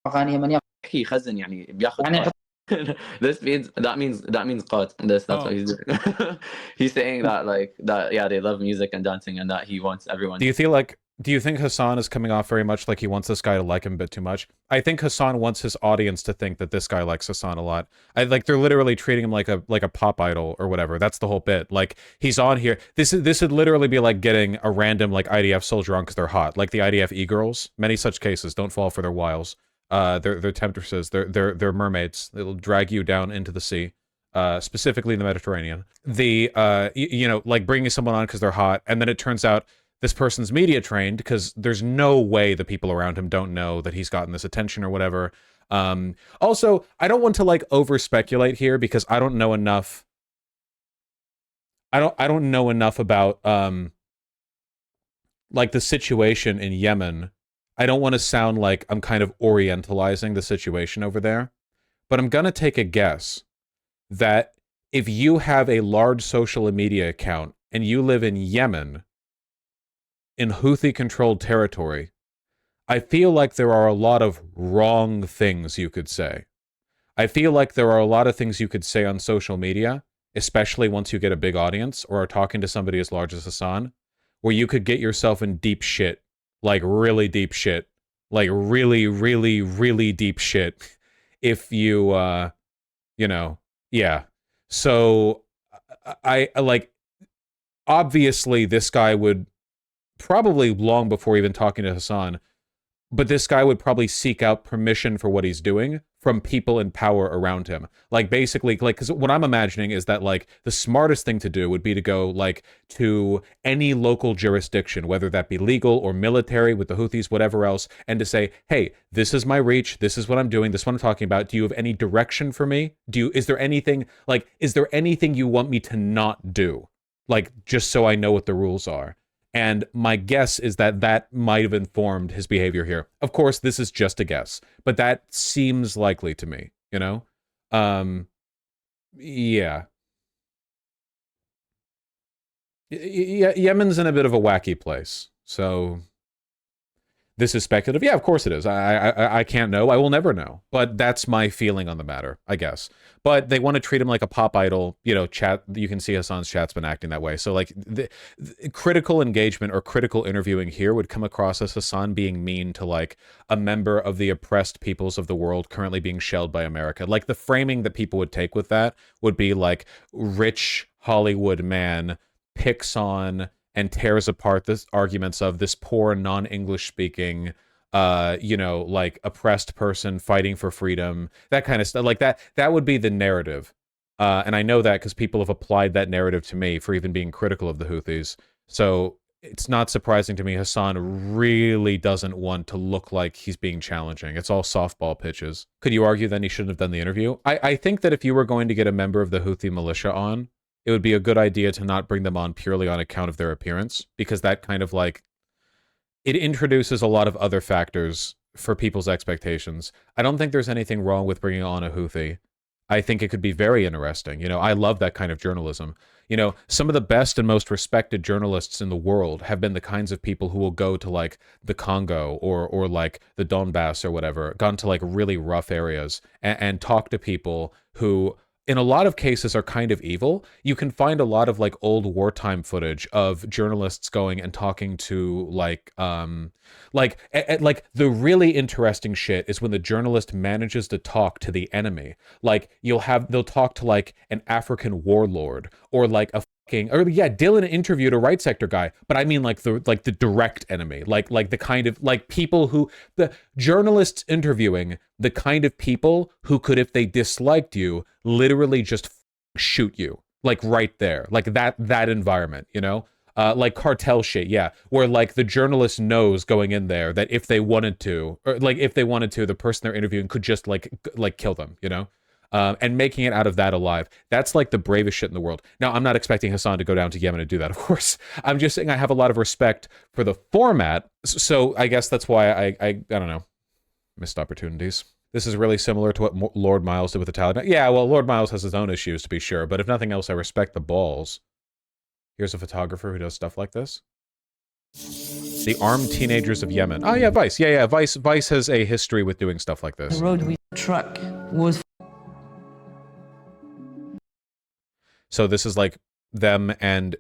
أغاني يمنية كي خزن يعني بياخد يعني that means قات. That's what he's doing. He's saying that like that yeah they love music and dancing and that he wants everyone. Do you think Hasan is coming off very much like he wants this guy to like him a bit too much? I think Hasan wants his audience to think that this guy likes Hasan a lot. Like they're literally treating him like a pop idol or whatever. That's the whole bit. Like he's on here. This would literally be like getting a random like IDF soldier on because they're hot, like the IDF e-girls. Many such cases. Don't fall for their wiles. They're temptresses. They're mermaids. It'll drag you down into the sea. Specifically in the Mediterranean. You know, like bringing someone on because they're hot, and then it turns out this person's media trained because there's no way the people around him don't know that he's gotten this attention or whatever. Also, I don't want to like over speculate here because I don't know enough. I don't know enough about like the situation in Yemen. I don't want to sound like I'm kind of orientalizing the situation over there, but I'm gonna take a guess that if you have a large social media account and you live in Yemen, in Houthi-controlled territory, I feel like there are a lot of wrong things you could say. I feel like there are a lot of things you could say on social media, especially once you get a big audience or are talking to somebody as large as Hasan, where you could get yourself in deep shit, like really deep shit, like really, really, really deep shit if you, you know, yeah. So I like, obviously this guy would probably long before even talking to Hasan, but this guy would probably seek out permission for what he's doing from people in power around him. Like basically, like, because what I'm imagining is that like the smartest thing to do would be to go like to any local jurisdiction, whether that be legal or military with the Houthis, whatever else, and to say, hey, this is my reach, this is what I'm doing, this is what I'm talking about. Do you have any direction for me? Is there anything you want me to not do? Like, just so I know what the rules are. And my guess is that that might have informed his behavior here. Of course, this is just a guess, but that seems likely to me, you know? Yeah. Yemen's in a bit of a wacky place, so this is speculative. Yeah, of course it is. I can't know. I will never know. But that's my feeling on the matter, I guess. But they want to treat him like a pop idol. You know, chat. You can see Hasan's chat's been acting that way. So like, the critical engagement or critical interviewing here would come across as Hasan being mean to like a member of the oppressed peoples of the world currently being shelled by America. Like the framing that people would take with that would be like rich Hollywood man picks on and tears apart the arguments of this poor non-English speaking you know, like oppressed person fighting for freedom, that kind of stuff. Like that would be the narrative. And I know that because people have applied that narrative to me for even being critical of the Houthis. So it's not surprising to me Hasan really doesn't want to look like he's being challenging. It's all softball pitches. Could you argue then he shouldn't have done the interview? I think that if you were going to get a member of the Houthi militia on, it would be a good idea to not bring them on purely on account of their appearance, because that kind of like, it introduces a lot of other factors for people's expectations. I don't think there's anything wrong with bringing on a Houthi. I think it could be very interesting. You know, I love that kind of journalism. You know, some of the best and most respected journalists in the world have been the kinds of people who will go to like the Congo or like the Donbass or whatever, gone to like really rough areas and talk to people who in a lot of cases are kind of evil. You can find a lot of like old wartime footage of journalists going and talking to like the really interesting shit is when the journalist manages to talk to the enemy. Like they'll talk to like an African warlord or like a Dylan interviewed a right sector guy, but I mean like the direct enemy, like the kind of like people who the journalists interviewing the kind of people who could, if they disliked you, literally just shoot you, like right there, like that environment, you know, like cartel shit, yeah, where like the journalist knows going in there that if they wanted to, the person they're interviewing could just like kill them, you know. And making it out of that alive. That's like the bravest shit in the world. Now, I'm not expecting Hasan to go down to Yemen and do that, of course. I'm just saying I have a lot of respect for the format. So I guess that's why I don't know, missed opportunities. This is really similar to what Lord Miles did with the Taliban. Yeah, well, Lord Miles has his own issues, to be sure. But if nothing else, I respect the balls. Here's a photographer who does stuff like this. The armed teenagers of Yemen. Oh, yeah, Vice. Yeah, Vice has a history with doing stuff like this. The road we truck was... So this is like them and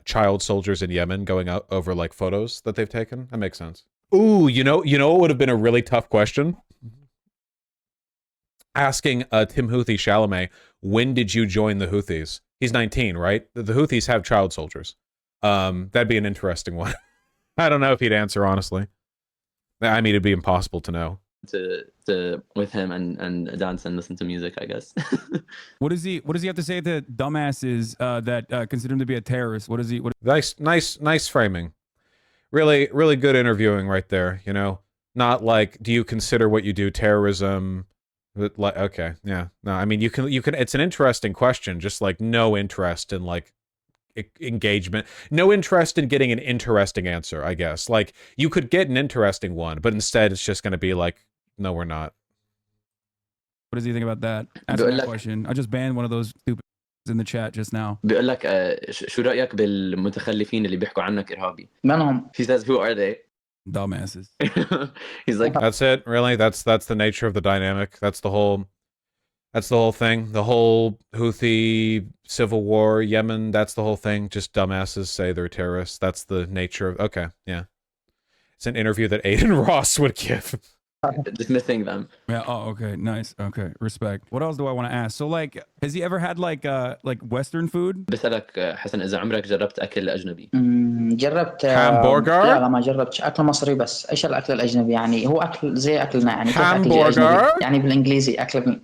child soldiers in Yemen going out over like photos that they've taken. That makes sense. Ooh, you know what would have been a really tough question? Asking Timothy Chalamet, when did you join the Houthis? He's 19, right? The Houthis have child soldiers. That'd be an interesting one. I don't know if he'd answer, honestly. I mean, it'd be impossible to know. To with him and dance and listen to music, I guess. What does he have to say to dumbasses that consider him to be a terrorist? Nice framing. Really, really good interviewing right there, you know? Not like, do you consider what you do terrorism? But like, okay, yeah. No, I mean, you can, it's an interesting question, just like no interest in like engagement, no interest in getting an interesting answer, I guess. Like, you could get an interesting one, but instead it's just going to be like, no, we're not. What does he think about that? Answer that question. I just banned one of those stupid in the chat just now. بيقول لك شو رأيك بالمتخلفين اللي بيحكوا عنك إرهابي؟ منهم. He says, who are they? Dumbasses. He's like, That's it, really? That's the nature of the dynamic. That's the whole thing. The whole Houthi civil war, Yemen, that's the whole thing. Just dumbasses say they're terrorists. That's the nature of, okay, yeah. It's an interview that Aiden Ross would give. dismissing them. Yeah. Oh, okay. Nice. Okay. Respect. What else do I want to ask? So, like, has he ever had like Western food? بسألك حسن إذا عمرك جربت أكل أجنبي؟ جربت Hamburger? لا ما جربتش أكل مصري بس إيش الأكل الأجنبي يعني هو أكل زي أكلنا يعني كيف أكل أجنبي يعني بالإنجليزي أكل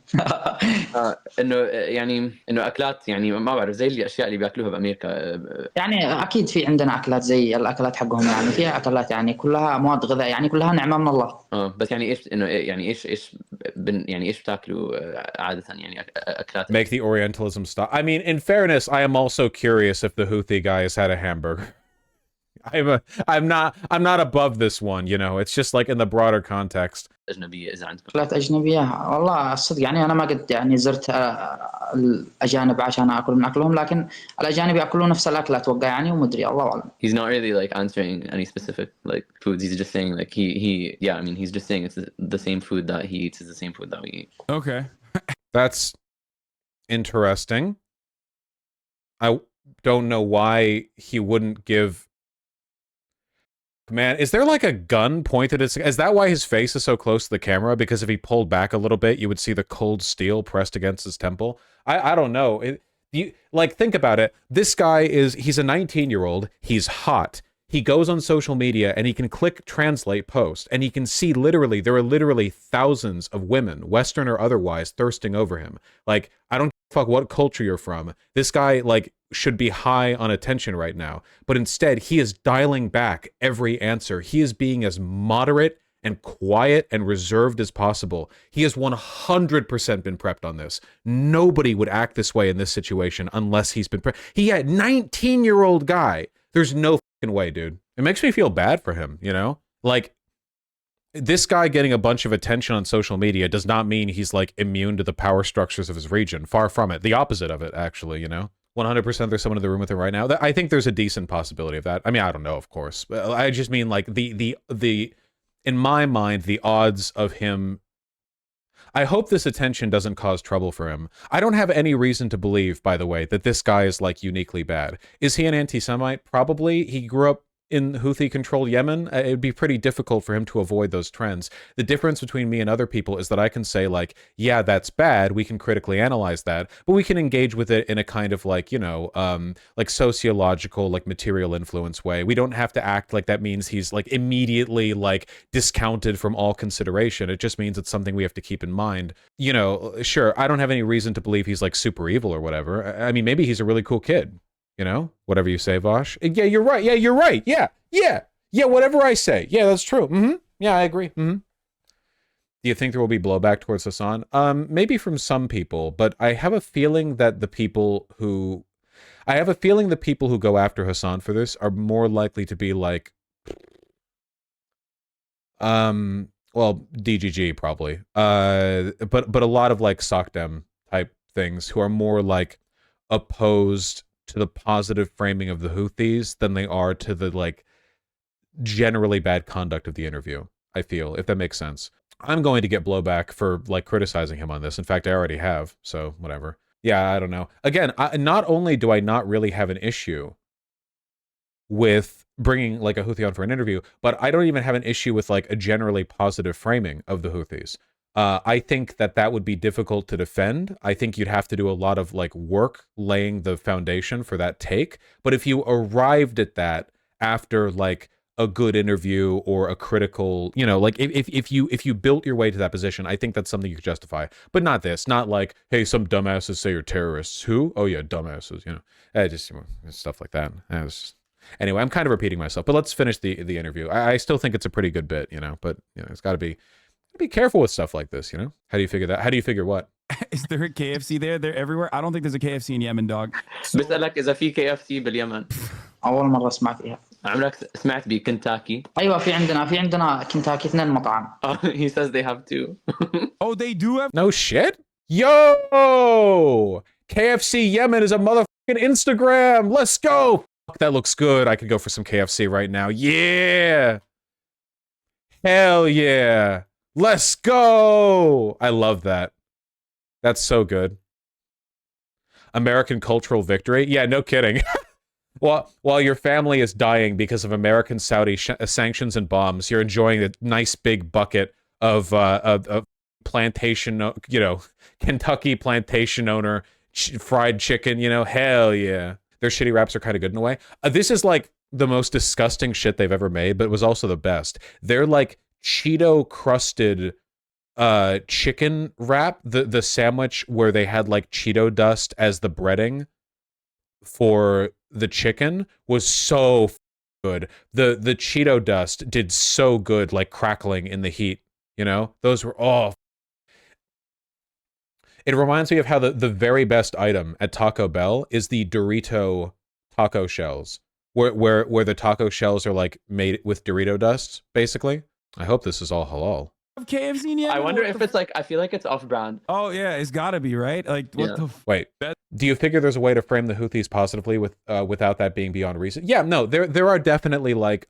إنه يعني إنه أكلات يعني ما بعرف زي الأشياء اللي بياكلوها بأمريكا يعني أكيد في عندنا أكلات زي الأكلات حقهم يعني فيها أكلات يعني كلها مواد غذائية يعني كلها نعمة من الله. بس يعني إيش إنه يعني إيش يعني إيش بتاكلوا عادة يعني أكلات. Make the Orientalism stop. I mean, in fairness, I am also curious if the Houthi guys had a hamburger. I'm not above this one, you know. It's just like in the broader context. أجنبية إذا عندكم. أكلات أجنبية والله الصدق يعني أنا ما قد يعني زرت الأجانب عشان أكل من أكلهم لكن الأجانب يأكلون نفس الأكل أتوقع يعني ومدري الله أعلم. He's not really like answering any specific like foods. He's just saying like he yeah, I mean he's just saying it's the same food that he eats is the same food that we eat. Okay. That's interesting. I don't know why he wouldn't give. Man, is there like a gun pointed at... Is that why his face is so close to the camera? Because if he pulled back a little bit, you would see the cold steel pressed against his temple? I don't know. Like, think about it. This guy he's a 19-year-old. He's hot. He goes on social media and he can click translate post and he can see there are literally thousands of women, Western or otherwise, thirsting over him. Like, I don't give a fuck what culture you're from. This guy, like, should be high on attention right now. But instead, he is dialing back every answer. He is being as moderate and quiet and reserved as possible. He has 100% been prepped on this. Nobody would act this way in this situation unless he's been prepped. He had 19-year-old guy. There's no fucking way, dude. It makes me feel bad for him, you know? Like, this guy getting a bunch of attention on social media does not mean he's, like, immune to the power structures of his region. Far from it. The opposite of it, actually, you know? 100% there's someone in the room with him right now. I think there's a decent possibility of that. I mean, I don't know, of course. I just mean, like, the in my mind, the odds of him... I hope this attention doesn't cause trouble for him. I don't have any reason to believe, by the way, that this guy is, like, uniquely bad. Is he an anti-Semite? Probably. He grew up in Houthi-controlled Yemen. It would be pretty difficult for him to avoid those trends. The difference between me and other people is that I can say, like, yeah, that's bad. We can critically analyze that, but we can engage with it in a kind of, like, you know, like sociological, like material influence way. We don't have to act like that means he's, like, immediately, like, discounted from all consideration. It just means it's something we have to keep in mind. You know, sure, I don't have any reason to believe he's, like, super evil or whatever. I mean, maybe he's a really cool kid. You know, whatever you say, Vaush. Yeah, you're right. Yeah, you're right. Yeah, whatever I say. Yeah, that's true. Yeah, I agree. Do you think there will be blowback towards Hasan? Maybe from some people, but I have a feeling that the people who go after Hasan for this are more likely to be like, well, DGG probably. But a lot of like SOCDEM type things who are more like opposed to the positive framing of the Houthis than they are to the, like, generally bad conduct of the interview, I feel, if that makes sense. I'm going to get blowback for, like, criticizing him on this. In fact, I already have, so whatever. Yeah, I don't know. Again, not only do I not really have an issue with bringing, like, a Houthi on for an interview, but I don't even have an issue with, like, a generally positive framing of the Houthis. I think that would be difficult to defend. I think you'd have to do a lot of, like, work laying the foundation for that take. But if you arrived at that after, like, a good interview or a critical, you know, like, if you built your way to that position, I think that's something you could justify. But not this. Not like, hey, some dumbasses say you're terrorists. Who? Oh, yeah, dumbasses, you know. Just stuff like that. Anyway, I'm kind of repeating myself. But let's finish the interview. I still think it's a pretty good bit, you know. But, you know, it's got to be Be careful with stuff like this, you know? How do you figure that? How do you figure what? Is there a KFC there? They're everywhere. I don't think there's a KFC in Yemen, dog. بسألك إذا في KFC باليمن. اول مره اسمع فيها. عمرك سمعت بكنتاكي؟ ايوه في عندنا كنتاكي 2 مطعم. He says they have 2. Oh, they do have. No shit? Yo! KFC Yemen is a motherfucking Instagram. Let's go. Fuck, that looks good. I could go for some KFC right now. Yeah. Hell yeah. Let's go. I love that. That's so good. American cultural victory. Yeah, no kidding. While your family is dying because of American Saudi sanctions and bombs, you're enjoying a nice big bucket of plantation, you know, Kentucky plantation owner fried chicken, you know, hell yeah. Their shitty wraps are kind of good in a way. This is like the most disgusting shit they've ever made, but it was also the best. They're like Cheeto crusted chicken wrap, the sandwich where they had like Cheeto dust as the breading for the chicken was so good. The Cheeto dust did so good, like crackling in the heat, you know? Those were all. It reminds me of how the very best item at Taco Bell is the Dorito taco shells, where the taco shells are like made with Dorito dust, basically. I hope this is all halal. KFC in Yemen? I wonder if it's like, I feel like it's off-brand. Oh yeah, it's gotta be, right? Like what the Wait, do you figure there's a way to frame the Houthis positively without that being beyond reason? Yeah, no, there are definitely like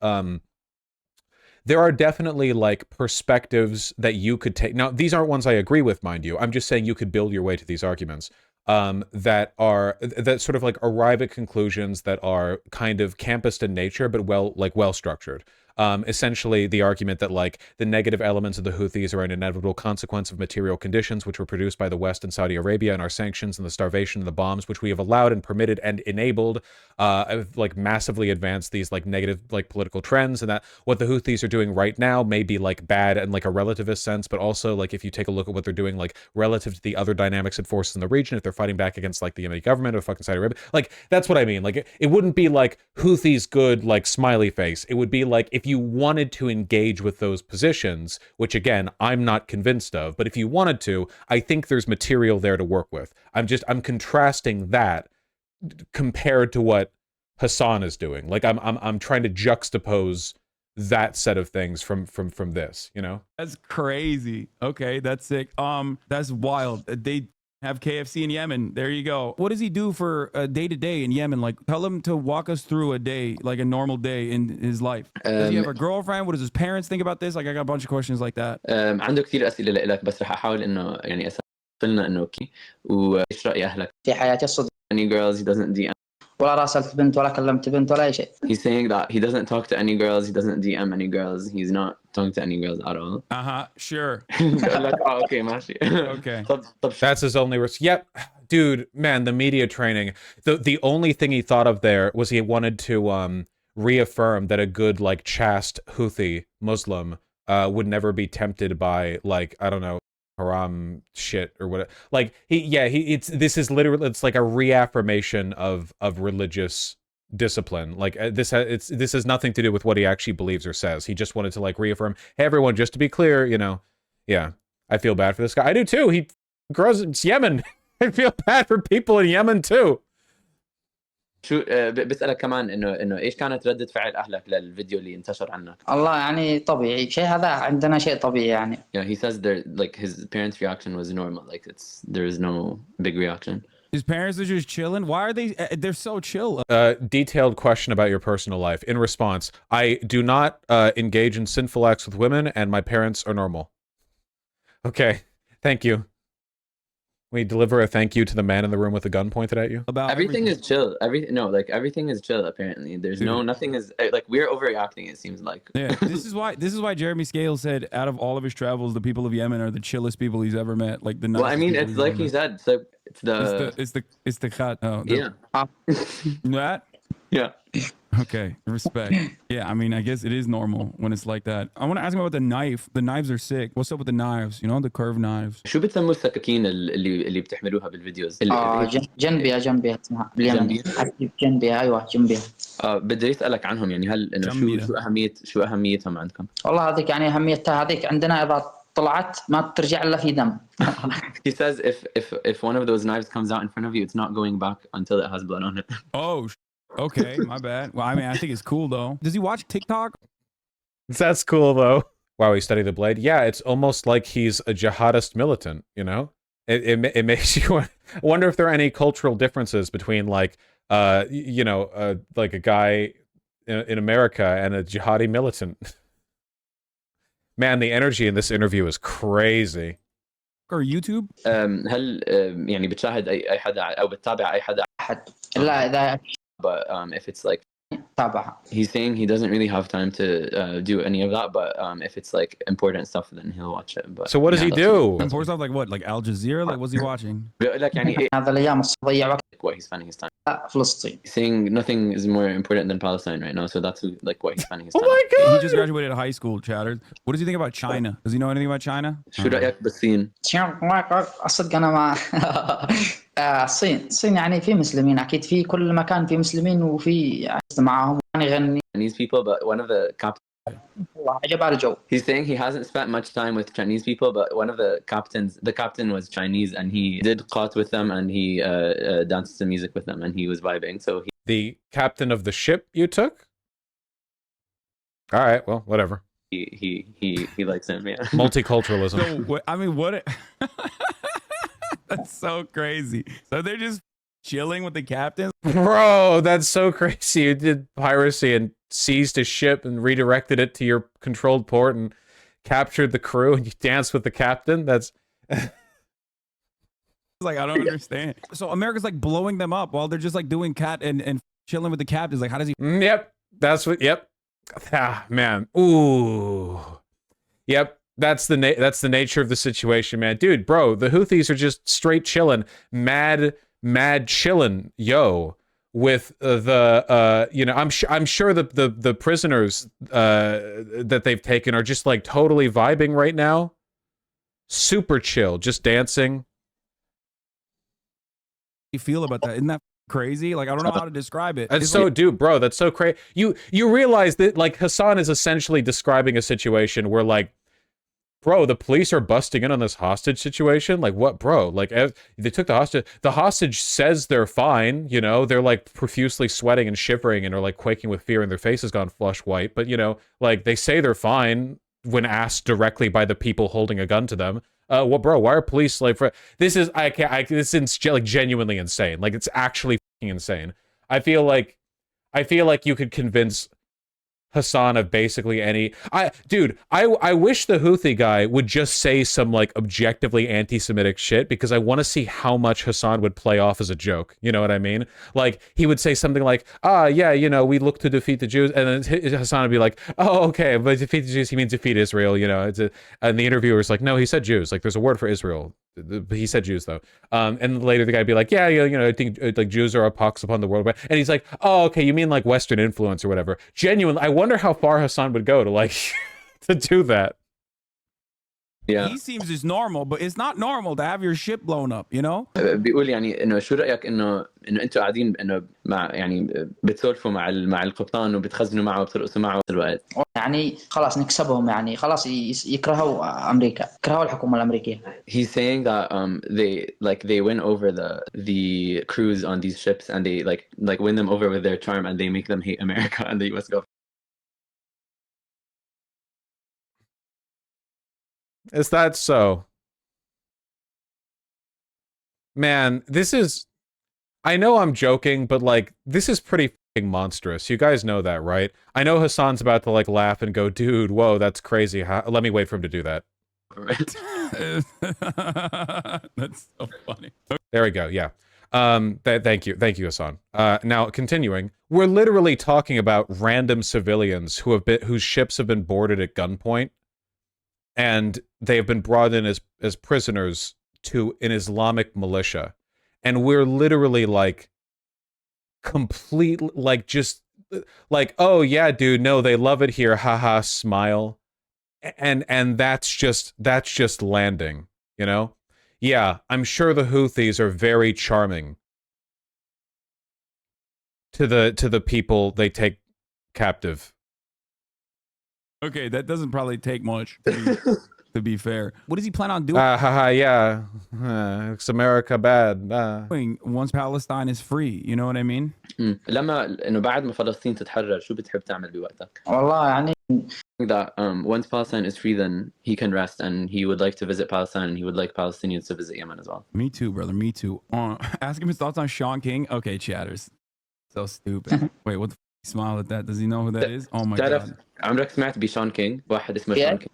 perspectives that you could take. Now, these aren't ones I agree with, mind you. I'm just saying you could build your way to these arguments that sort of like arrive at conclusions that are kind of campused in nature, but well structured. Essentially, the argument that like the negative elements of the Houthis are an inevitable consequence of material conditions which were produced by the West and Saudi Arabia, and our sanctions and the starvation and the bombs which we have allowed and permitted and enabled have like massively advanced these like negative like political trends, and that what the Houthis are doing right now may be like bad in like a relativist sense, but also like if you take a look at what they're doing like relative to the other dynamics and forces in the region, if they're fighting back against like the Yemeni government or fucking Saudi Arabia, like that's what I mean. Like it wouldn't be like Houthis good like smiley face. It would be like if you wanted to engage with those positions, which again, I'm not convinced of, but if you wanted to, I think there's material there to work with. I'm contrasting that compared to what Hasan is doing. Like I'm trying to juxtapose that set of things from this, you know? That's crazy. Okay, that's sick. That's wild. They have KFC in Yemen. There you go. What does he do for a day-to-day in Yemen? Like, tell him to walk us through a day, like a normal day in his life. Does he have a girlfriend? What does his parents think about this? Like, I got a bunch of questions like that. عنده كثير أسئلة لك بس رح أحاول إنه يعني أسألنا إنه كي وإيش رأي أهلك؟ في حياتي الصدق. Any girls he doesn't DM. ولا راسلت بنت ولا كلمت بنت ولا أي شيء. He's saying that he doesn't talk to any girls, he doesn't DM any girls, he's not talking to any girls at all. Sure. like, oh, okay, ماشي. Okay. That's his only risk. Yep. Dude, man, the media training. The only thing he thought of there was he wanted to reaffirm that a good like chaste Houthi Muslim would never be tempted by like, I don't know, haram shit or whatever. Like this is literally, it's like a reaffirmation of religious discipline. Like this has nothing to do with what he actually believes or says. He just wanted to like reaffirm, hey everyone, just to be clear, you know, yeah, I feel bad for this guy. I do too. He grows, it's Yemen. I feel bad for people in Yemen too. شو بسألك كمان إنه إيش كانت ردة فعل أهلك للفيديو اللي انتشر عنك؟ الله يعني طبيعي شيء هذا عندنا شيء طبيعي يعني. Yeah, he says there like his parents' reaction was normal. Like there is no big reaction. His parents are just chilling. Why are they? They're so chill. Detailed question about your personal life. In response, I do not engage in sinful acts with women, and my parents are normal. Okay, thank you. We deliver a thank you to the man in the room with the gun pointed at you. About everything is chill. Everything is chill. Apparently, there's nothing is like we're overreacting. It seems like. Yeah, this is why Jeremy Scales said out of all of his travels, the people of Yemen are the chillest people he's ever met. Like the. Well, I mean, it's like he said. So it's the cut. Oh, yeah. That. Yeah. Okay, respect. Yeah, I mean, I guess it is normal when it's like that. I want to ask him about the knife. The knives are sick. What's up with the knives? You know, the curved knives. شو بتسموا السكاكين اللي بتحملوها بالفيديوز؟ جنبيها اسمها باليمن. جنبيها أيوة جنبيها. بدي أسألك عنهم يعني هل إنه شو أهميتهم عندكم؟ والله هذيك يعني أهميتها هذيك عندنا إذا طلعت ما ترجع إلا في دم. He says if one of those knives comes out in front of you, it's not going back until it has blood on it. Oh, okay, my bad. Well, I mean, I think it's cool though. Does he watch TikTok? That's cool though. Wow, he studied the blade. Yeah, it's almost like he's a jihadist militant. You know, it makes you wonder if there are any cultural differences between like like a guy in America and a jihadi militant. Man, the energy in this interview is crazy. Or YouTube? هل يعني بتشاهد أي حدا أو بتتابع أي حدا؟ لا إذا But if it's like تابعها. he's saying he doesn't really have time to do any of that, but if it's like important stuff, then he'll watch it. But So what does he do? Important stuff like what? Like Al Jazeera? Like what's he watching? بيقول لك يعني إيه هذا الأيام ضيع وقت what he's spending his time. فلسطين. He's saying nothing is more important than Palestine right now, so that's like what he's spending his time. Oh my He god! just graduated high school, Chatters. What does he think about China? Does he know anything about China? شو رأيك بالصين؟ أصدق أنا ما الصين يعني في مسلمين أكيد في كل مكان في مسلمين وفي معاهم يغني. Chinese people, but one of the captains. والله عجب على الجو. He's saying he hasn't spent much time with Chinese people, but one of the captain was Chinese, and he did qat with them, and he danced to music with them, and he was vibing. So The captain of the ship you took? All right, well, whatever. he likes him, yeah. Multiculturalism. So, I mean, what? That's so crazy. So they're just chilling with the captains? Bro, that's so crazy. You did piracy and seized a ship and redirected it to your controlled port and captured the crew and you danced with the captain? That's... Like, I don't understand. So America's like blowing them up while they're just like doing and chilling with the captains. Like, how does he... Yep, that's what... Yep. Ah, man. Ooh. Yep. That's the nature of the situation, man. Dude, bro, the Houthis are just straight chilling, mad chilling, yo, with I'm sure the prisoners that they've taken are just like totally vibing right now. Super chill, just dancing. You feel about that? Isn't that crazy? Like, I don't know how to describe it. That's so, dude, bro, that's so crazy. You realize that like Hasan is essentially describing a situation where like, bro, the police are busting in on this hostage situation. Like, what, bro? Like, they took the hostage. The hostage says they're fine. You know, they're like profusely sweating and shivering and are like quaking with fear and their face has gone flush white. But, you know, like they say they're fine when asked directly by the people holding a gun to them. Well, bro, why are police like... This is... this is like genuinely insane. Like, it's actually fucking insane. I feel like you could convince Hasan of basically any... Dude, I wish the Houthi guy would just say some, like, objectively anti-Semitic shit, because I want to see how much Hasan would play off as a joke. You know what I mean? Like, he would say something like, yeah, you know, we look to defeat the Jews, and then Hasan would be like, oh, okay, but defeat the Jews, he means defeat Israel, you know? And the interviewer's like, no, he said Jews. Like, there's a word for Israel. He said Jews, though. And later the guy'd be like, yeah, you know, I think like Jews are a pox upon the world. And he's like, oh, okay, you mean like Western influence or whatever. Genuinely, I wonder how far Hasan would go to like to do that. Yeah. He seems just normal, but it's not normal to have your ship blown up, you know? بيقول يعني انه شو رايك انه انتوا قاعدين انه مع يعني بتسولفوا مع القبطان وبتخزنوا معه وبترقصوا معه في الوقت. يعني خلاص نكسبهم يعني خلاص يكرهوا امريكا يكرهوا الحكومه الامريكيه. He's saying that they win over the crews on these ships and they like win them over with their charm and they make them hate America and the US government. Is that so? Man, this is... I know I'm joking, but like, this is pretty fucking monstrous. You guys know that, right? I know Hasan's about to like laugh and go, dude, whoa, that's crazy. Let me wait for him to do that. That's so funny. There we go, yeah. Thank you, Hasan. Now, continuing, we're literally talking about random civilians whose ships have been boarded at gunpoint, and they have been brought in as prisoners to an Islamic militia. And we're literally like just like, oh yeah, dude, no, they love it here, haha, smile. And that's just landing, you know? Yeah, I'm sure the Houthis are very charming to the people they take captive. Okay, that doesn't probably take much. to be fair. What does he plan on doing Haha, yeah. It's America bad. once Palestine is free? You know what I mean? لما انه بعد ما فلسطين تتحرر شو بتحب تعمل بوقتك؟ والله يعني That once Palestine is free, then he can rest, and he would like to visit Palestine, and he would like Palestinians to visit Yemen as well. Me too, brother. Me too. Ask him his thoughts on Sean King. Okay, chatters. So stupid. Wait, what the smile at that? Does he know who that is? Oh my تعرف god. عمرك سمعت بشون كينج؟ واحد اسمه شون كينج.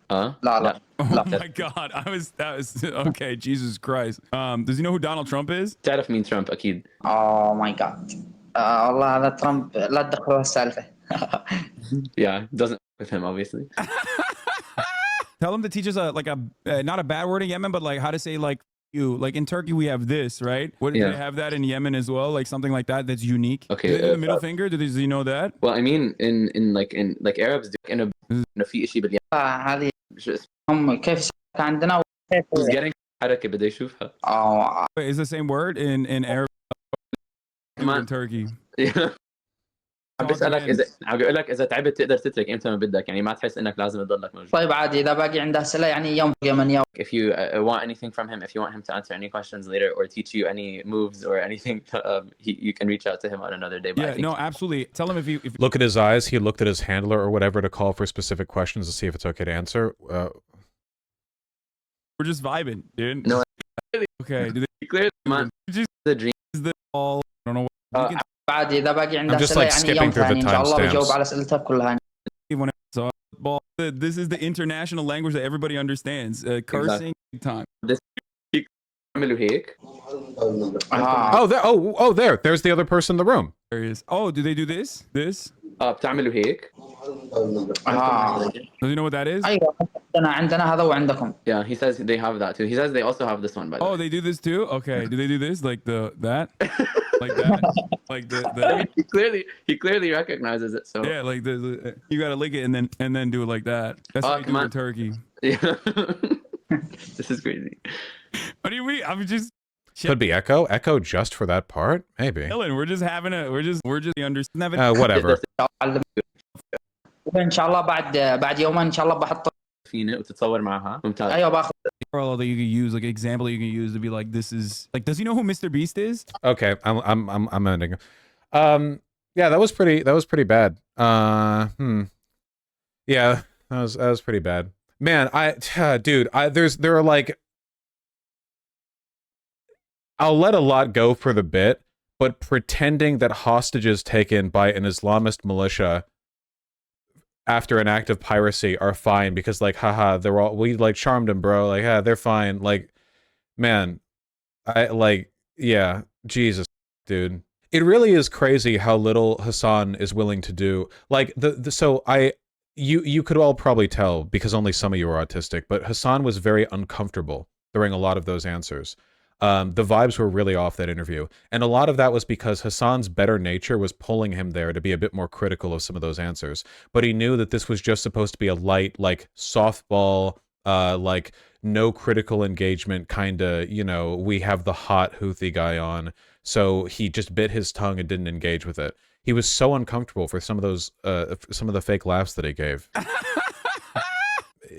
لا Oh my god. That was okay. Jesus Christ. Does he know who Donald Trump is? تعرف مين ترامب أكيد. اوه ماي جاد والله هذا ترامب لا تدخلوا هالسالفه. Yeah, doesn't with him obviously. Tell him to teach us not a bad word in Yemen, but like how to say like you. Like in Turkey we have this, right? What do Yeah. they have that in Yemen as well? Like something like that that's unique. Okay, Do they do the middle finger? Does he know that? Well, I mean, in like Arabs إنه في شيء باليمن. هذه شو اسمه؟ هم كيف يسوون عندنا وكيف He's getting حركة بدي يشوفها. Wait, is the same word in Arab in Turkey? Yeah. عم بسألك عم بيقول لك إذا تعبت تقدر تترك إمتى ما بدك يعني ما تحس إنك لازم تضلك موجود. طيب عادي اذا باقي عنده اسئله يعني يوم في اليمن يوم. If you want anything from him, if you want him to answer any questions later or teach you any moves or anything, you can reach out to him on another day. But Yeah, I think no, absolutely. Tell him if you Look at his eyes. He looked at his handler or whatever to call for specific questions to see if it's okay to answer. we're just vibing, dude. No. Okay. Do they clearly, man, just the dream. is the all? I don't know what. You can عادي اذا باقي عنده I'm just, اسئله like, يعني skipping يوم through the ثاني ان شاء الله timestamps. بجاوب على اسئلته كلها. when so ball. This is the international language that everybody understands. Cursing time. عملوا هيك. There's the other person in the room. There he is. Oh, do they do this? This? بتعملوا هيك. Does he know what that is? ايوه عندنا هذا وعندكم. Yeah, he says they have that too. He says they also have this one, by the way. Oh, they do this too? Okay. Do they do this? Like that? Like that? Like the He clearly recognizes it. So yeah, like the you gotta lick it and then do it like that. That's how you do come it on. in Turkey. yeah. This is crazy. What do you mean? I'm just Could be Echo. Echo just for that part? Maybe. chilling. We're just having we're just understanding. Whatever. ان شاء الله بعد يومين ان شاء الله بحط. فينا وتتصور معها. ممتاز. ايوه باخذ. Parallel that you could use, like example that you can use to be like, this is like, does he know who Mr. Beast is? Okay, I'm ending. Yeah, that was pretty bad. Yeah, that was pretty bad. Man, dude, there are like, I'll let a lot go for the bit, but pretending that hostages taken by an Islamist militia after an act of piracy are fine because like, haha, we like charmed them, bro. Like, they're fine. Like, man, yeah, Jesus, dude. It really is crazy how little Hasan is willing to do. Like you could all probably tell because only some of you are autistic, but Hasan was very uncomfortable during a lot of those answers. The vibes were really off that interview. And a lot of that was because Hasan's better nature was pulling him there to be a bit more critical of some of those answers. But he knew that this was just supposed to be a light, like, softball, like, no critical engagement kind of, we have the hot Houthi guy on. So he just bit his tongue and didn't engage with it. He was so uncomfortable for some of the fake laughs that he gave.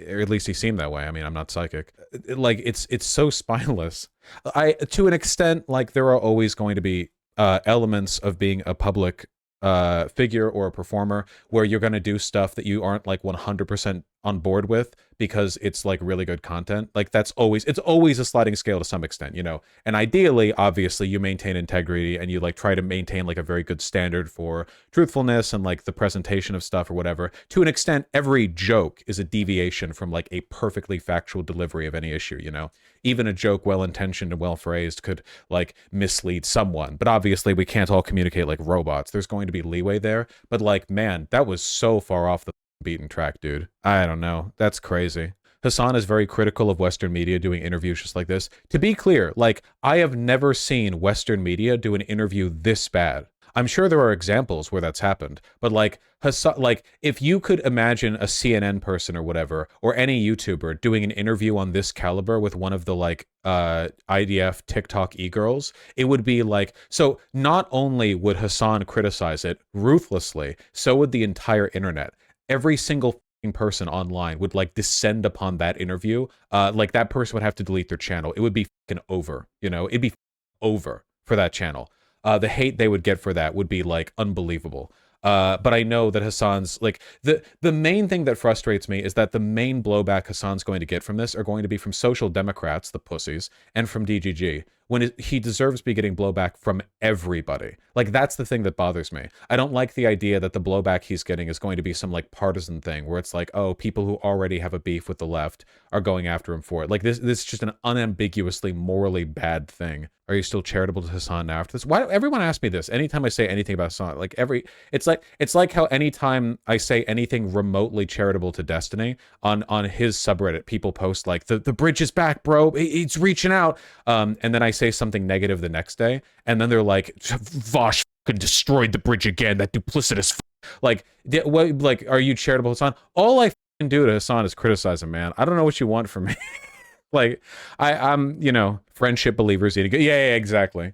Or at least he seemed that way. I mean, I'm not psychic. Like, it's so spineless. To an extent, like, there are always going to be elements of being a public figure or a performer where you're going to do stuff that you aren't like 100% on board with because it's like really good content. Like it's always a sliding scale to some extent, and ideally, obviously, you maintain integrity and you like try to maintain like a very good standard for truthfulness and like the presentation of stuff or whatever. To an extent, every joke is a deviation from like a perfectly factual delivery of any issue, even a joke well-intentioned and well-phrased could like mislead someone, but obviously we can't all communicate like robots. There's going to be leeway there, but like, man, that was so far off the beaten track, dude. I don't know. That's crazy. Hasan is very critical of Western media doing interviews just like this. To be clear, like, I have never seen Western media do an interview this bad. I'm sure there are examples where that's happened, but like Hasan, like if you could imagine a CNN person or whatever, or any YouTuber doing an interview on this caliber with one of the like IDF TikTok e-girls, it would be like, so not only would Hasan criticize it ruthlessly, so would the entire internet. Every single person online would like descend upon that interview, like that person would have to delete their channel. It would be fucking over, you know? It'd be over for that channel. The hate they would get for that would be like unbelievable. But I know that Hasan's like the main thing that frustrates me is that the main blowback Hasan's going to get from this are going to be from social democrats, the pussies, and from DGG, when he deserves to be getting blowback from everybody. Like, that's the thing that bothers me. I don't like the idea that the blowback he's getting is going to be some like partisan thing where it's like, oh, people who already have a beef with the left are going after him for it. Like, this is just an unambiguously morally bad thing. Are you still charitable to Hasan now after this? Why everyone asks me this anytime I say anything about Hasan? Like it's like how anytime I say anything remotely charitable to Destiny on his subreddit, people post like the bridge is back, bro. He's reaching out. And then I say something negative the next day, and then they're like, Vaush fucking destroyed the bridge again. That duplicitous. Like, are you charitable, Hasan? All I fucking do to Hasan is criticize him, man. I don't know what you want from me. Like, I'm, you know, friendship believers eating good. Yeah, exactly.